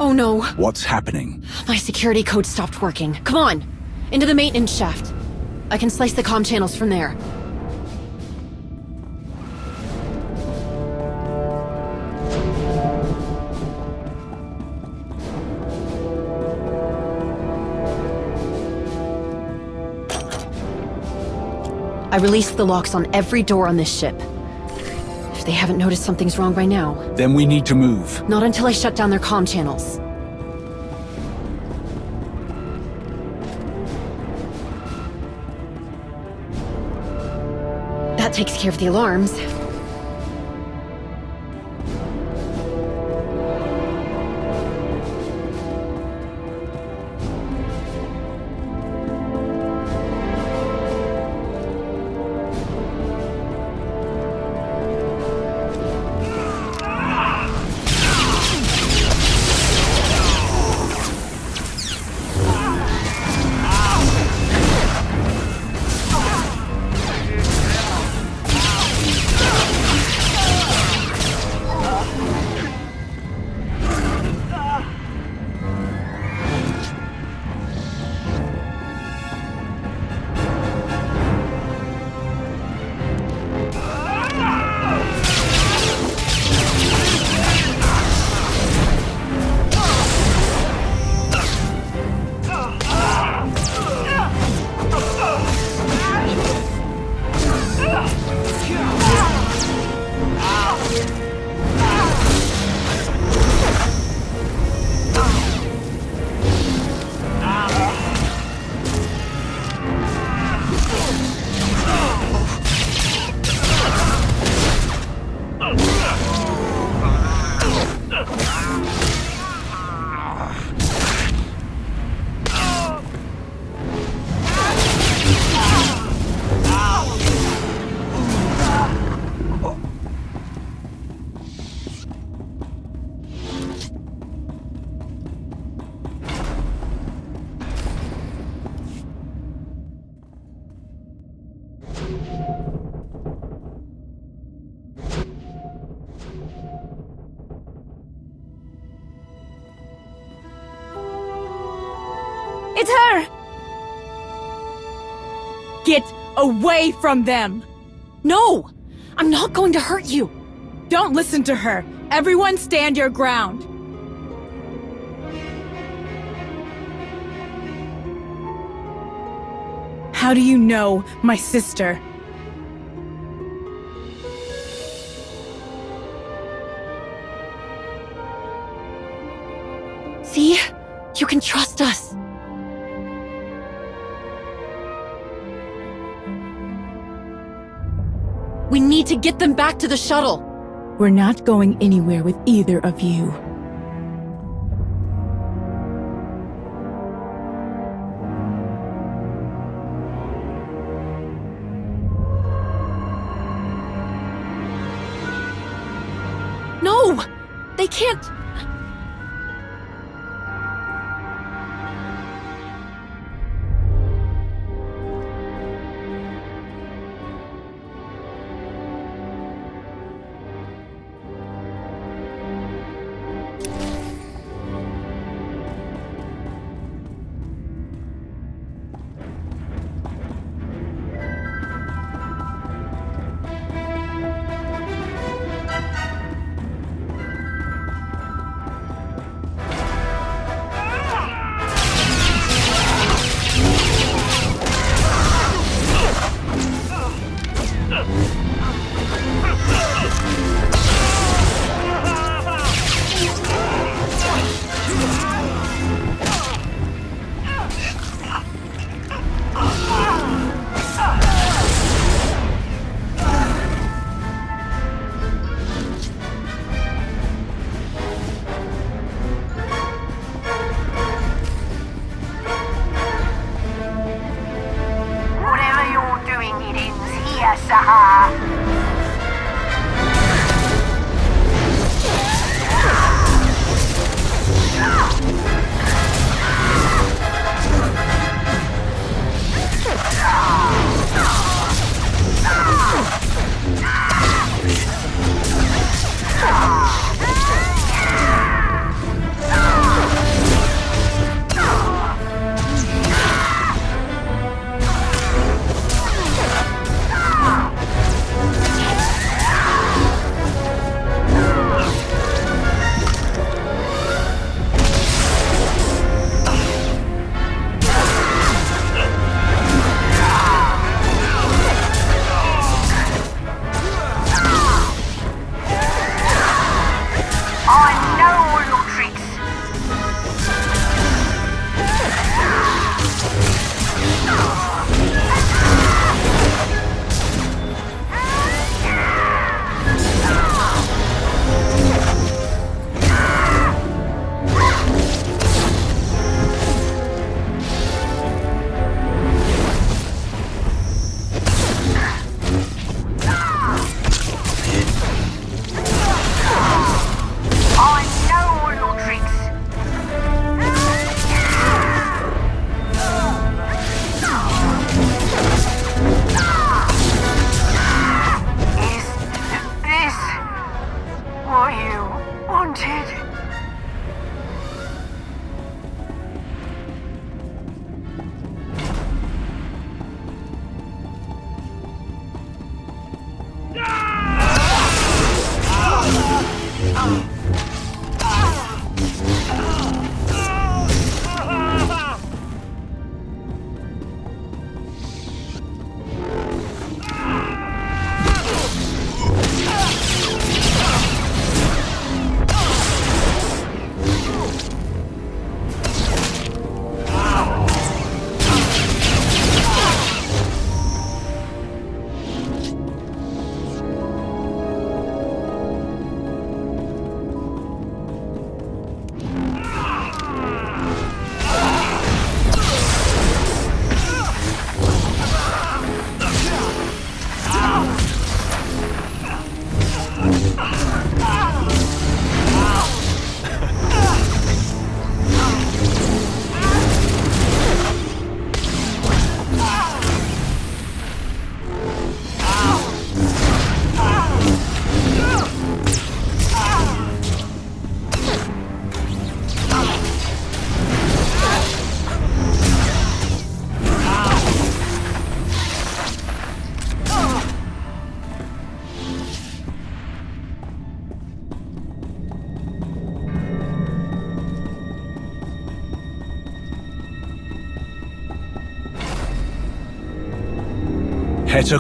Oh no. What's happening? My security code stopped working. Come on! Into the maintenance shaft. I can slice the comm channels from there. I released the locks on every door on this ship. If they haven't noticed something's wrong by now. Then we need to move. Not until I shut down their comm channels. That takes care of the alarms. It's her! Get away from them! No! I'm not going to hurt you! Don't listen to her. Everyone stand your ground. How do you know my sister? See? You can trust us. We need to get them back to the shuttle. We're not going anywhere with either of you. No! They can't...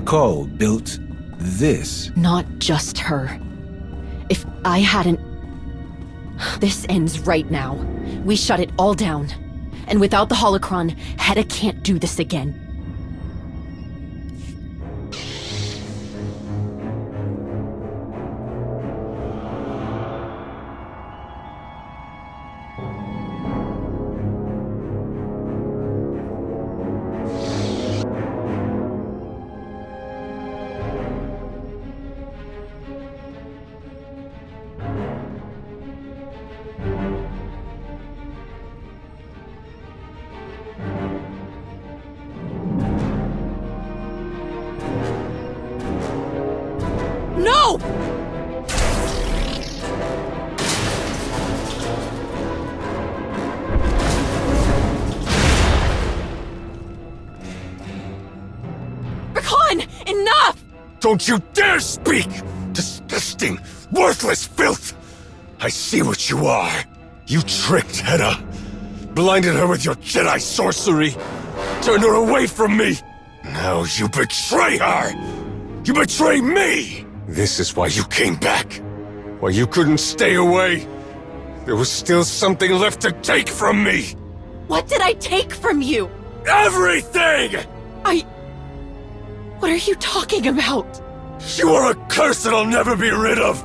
Call built this. Not just her. If I hadn't... This ends right now. We shut it all down. And without the holocron, Hedda can't do this again. Ri'kan! Enough! Don't you dare speak! Disgusting, worthless filth! I see what you are. You tricked Hedda. Blinded her with your Jedi sorcery. Turned her away from me. Now you betray her! You betray me! This is why you came back. Why you couldn't stay away. There was still something left to take from me. What did I take from you? Everything! What are you talking about? You are a curse that I'll never be rid of!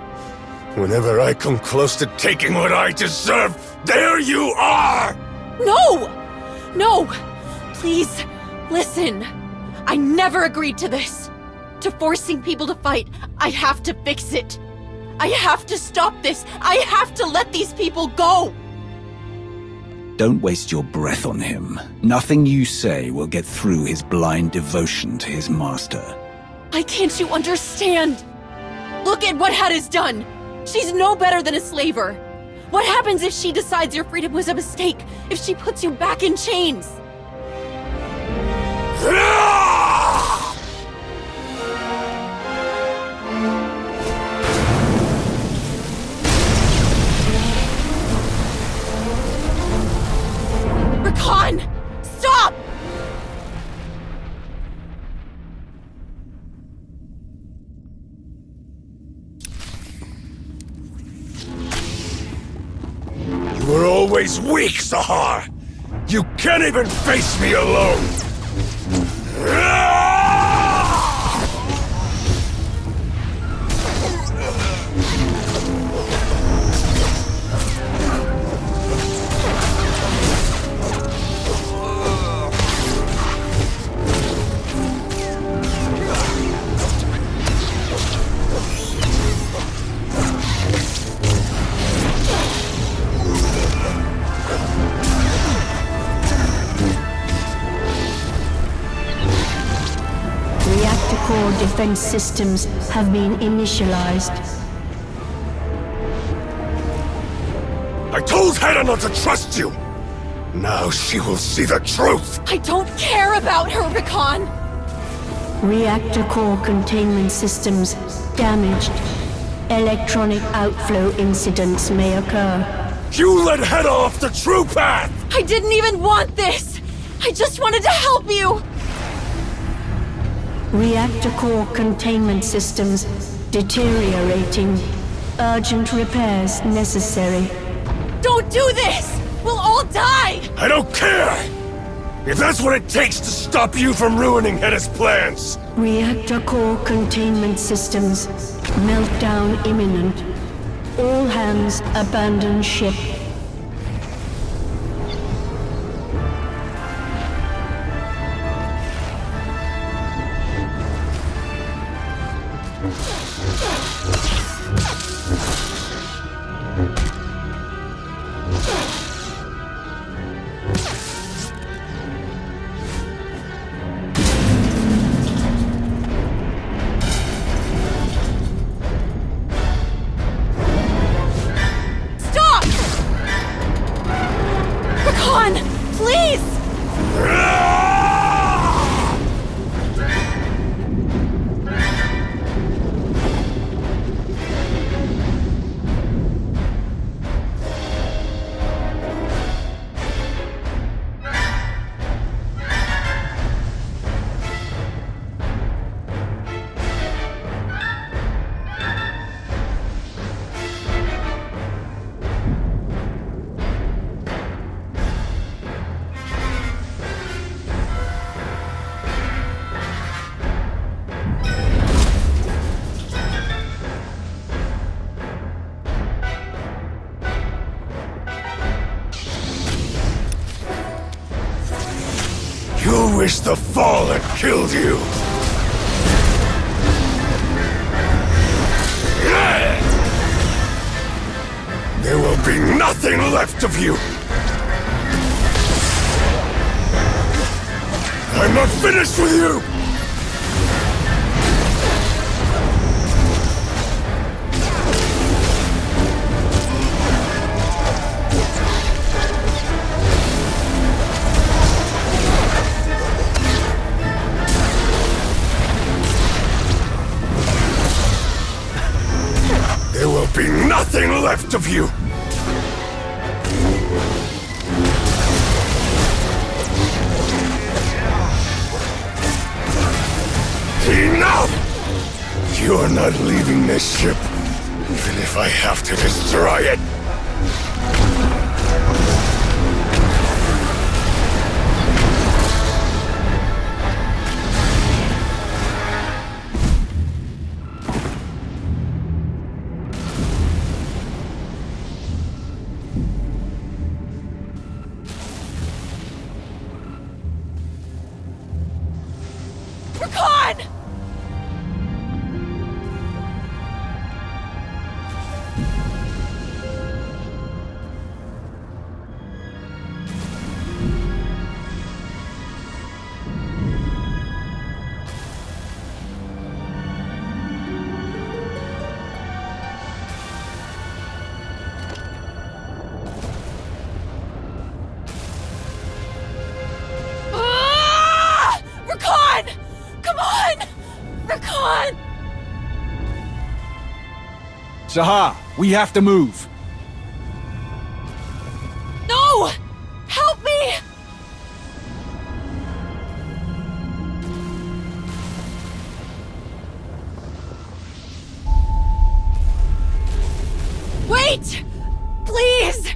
Whenever I come close to taking what I deserve, there you are! No! No! Please, listen. I never agreed to this. To forcing people to fight. I have to fix it. I have to stop this. I have to let these people go! Don't waste your breath on him. Nothing you say will get through his blind devotion to his master. Why can't you understand? Look at what Hedda's done! She's no better than a slaver! What happens if she decides your freedom was a mistake? If she puts you back in chains? Ri'kan! Stop! You were always weak, Sahar! You can't even face me alone! Core defense systems have been initialized. I told Hedda not to trust you! Now she will see the truth! I don't care about her, Ri'kan! Reactor core containment systems damaged. Electronic outflow incidents may occur. You led Hedda off the true path! I didn't even want this! I just wanted to help you! Reactor core containment systems deteriorating. Urgent repairs necessary. Don't do this! We'll all die! I don't care! If that's what it takes to stop you from ruining Hedda's plans! Reactor core containment systems. Meltdown imminent. All hands abandon ship. You wish the fall had killed you! There will be nothing left of you! I'm not finished with you! nothing left of you! Enough! You're not leaving this ship, even if I have to destroy it! Ri'kan! Ri'kan! Come on! Ri'kan! Saha, we have to move. No! Help me! Wait! Please!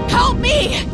Help me!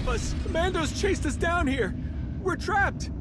us! Mando's chased us down here! We're trapped!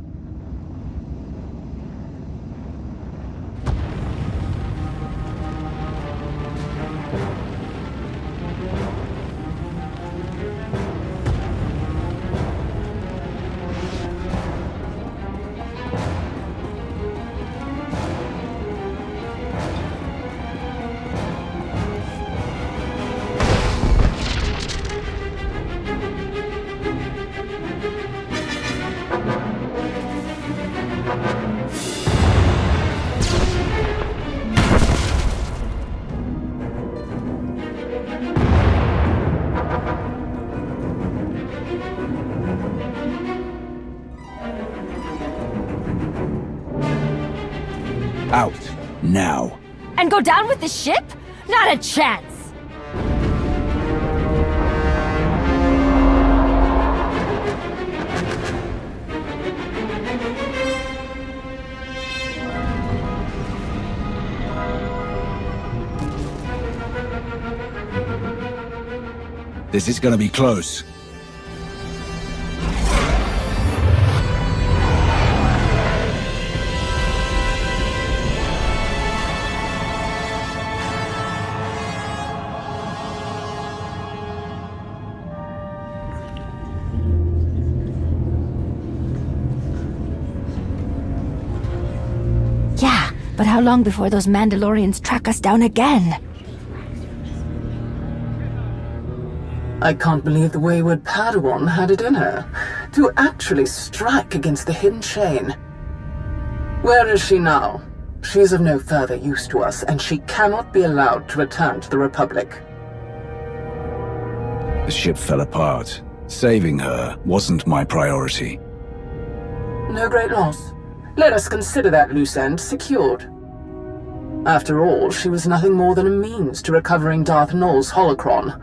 Out. Now. And go down with the ship? Not a chance! This is gonna be close. But how long before those Mandalorians track us down again? I can't believe the wayward Padawan had it in her to actually strike against the hidden chain. Where is she now? She is of no further use to us, and she cannot be allowed to return to the Republic. The ship fell apart. Saving her wasn't my priority. No great loss. Let us consider that loose end secured. After all, she was nothing more than a means to recovering Darth Nul's holocron.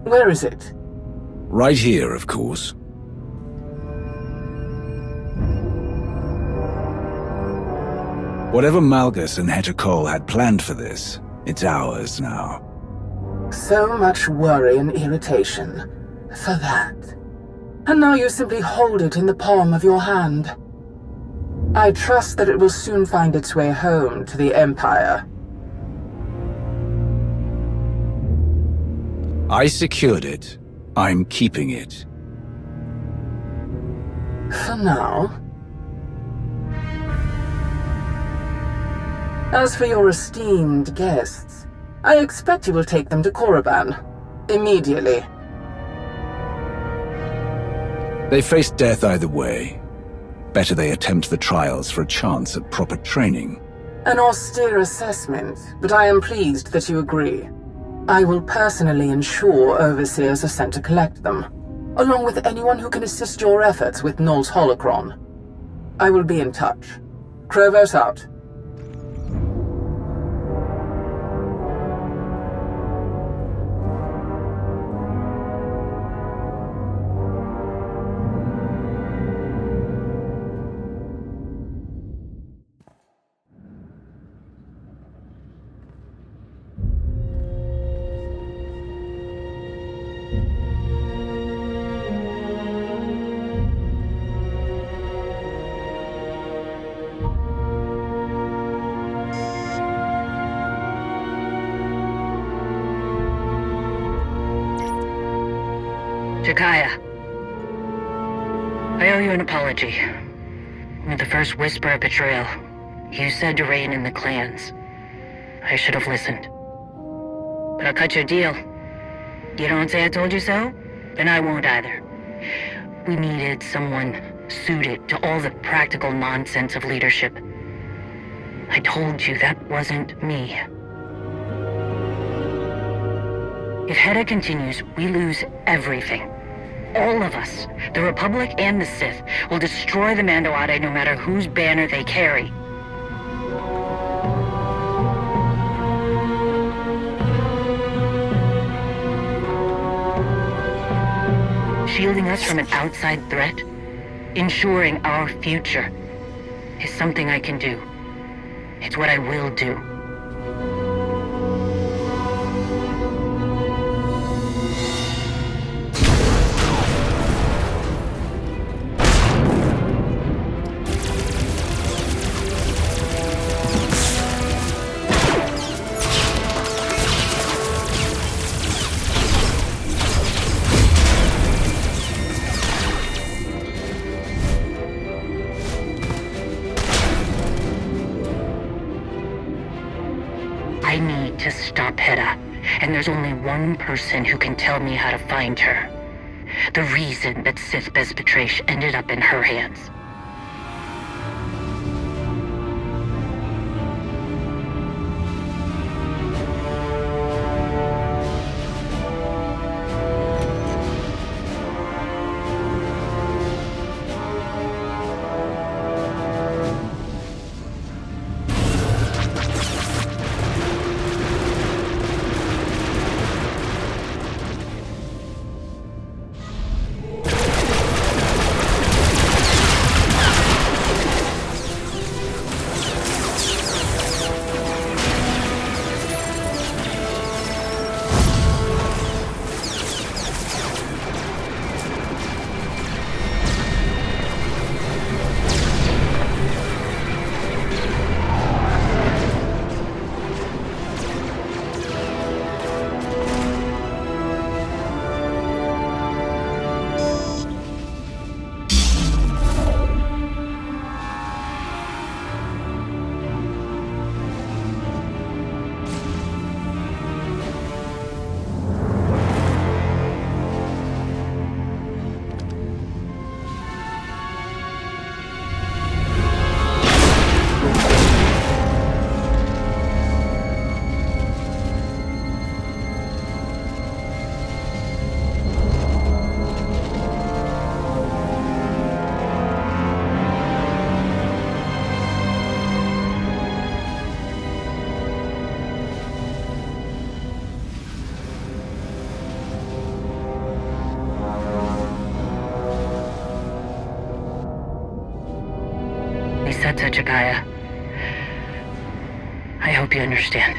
Where is it? Right here, of course. Whatever Malgus and Hetekol had planned for this, it's ours now. So much worry and irritation for that. And now you simply hold it in the palm of your hand. I trust that it will soon find its way home to the Empire. I secured it. I'm keeping it. For now. As for your esteemed guests, I expect you will take them to Korriban. Immediately. They face death either way. Better they attempt the trials for a chance at proper training. An austere assessment, but I am pleased that you agree. I will personally ensure overseers are sent to collect them, along with anyone who can assist your efforts with Nul's holocron. I will be in touch. Krovos out. Jakaya, I owe you an apology. With the first whisper of betrayal, you said to rein in the clans. I should have listened. But I'll cut you a deal. You don't say I told you so? Then I won't either. We needed someone suited to all the practical nonsense of leadership. I told you that wasn't me. If Hedda continues, we lose everything. All of us, the Republic and the Sith, will destroy the Mando Ade no matter whose banner they carry. Shielding us from an outside threat, ensuring our future, is something I can do. It's what I will do. I need to stop Hedda, and there's only one person who can tell me how to find her. The reason that Sith Bezbetrash ended up in her hands. said so, Jakaya. I hope you understand.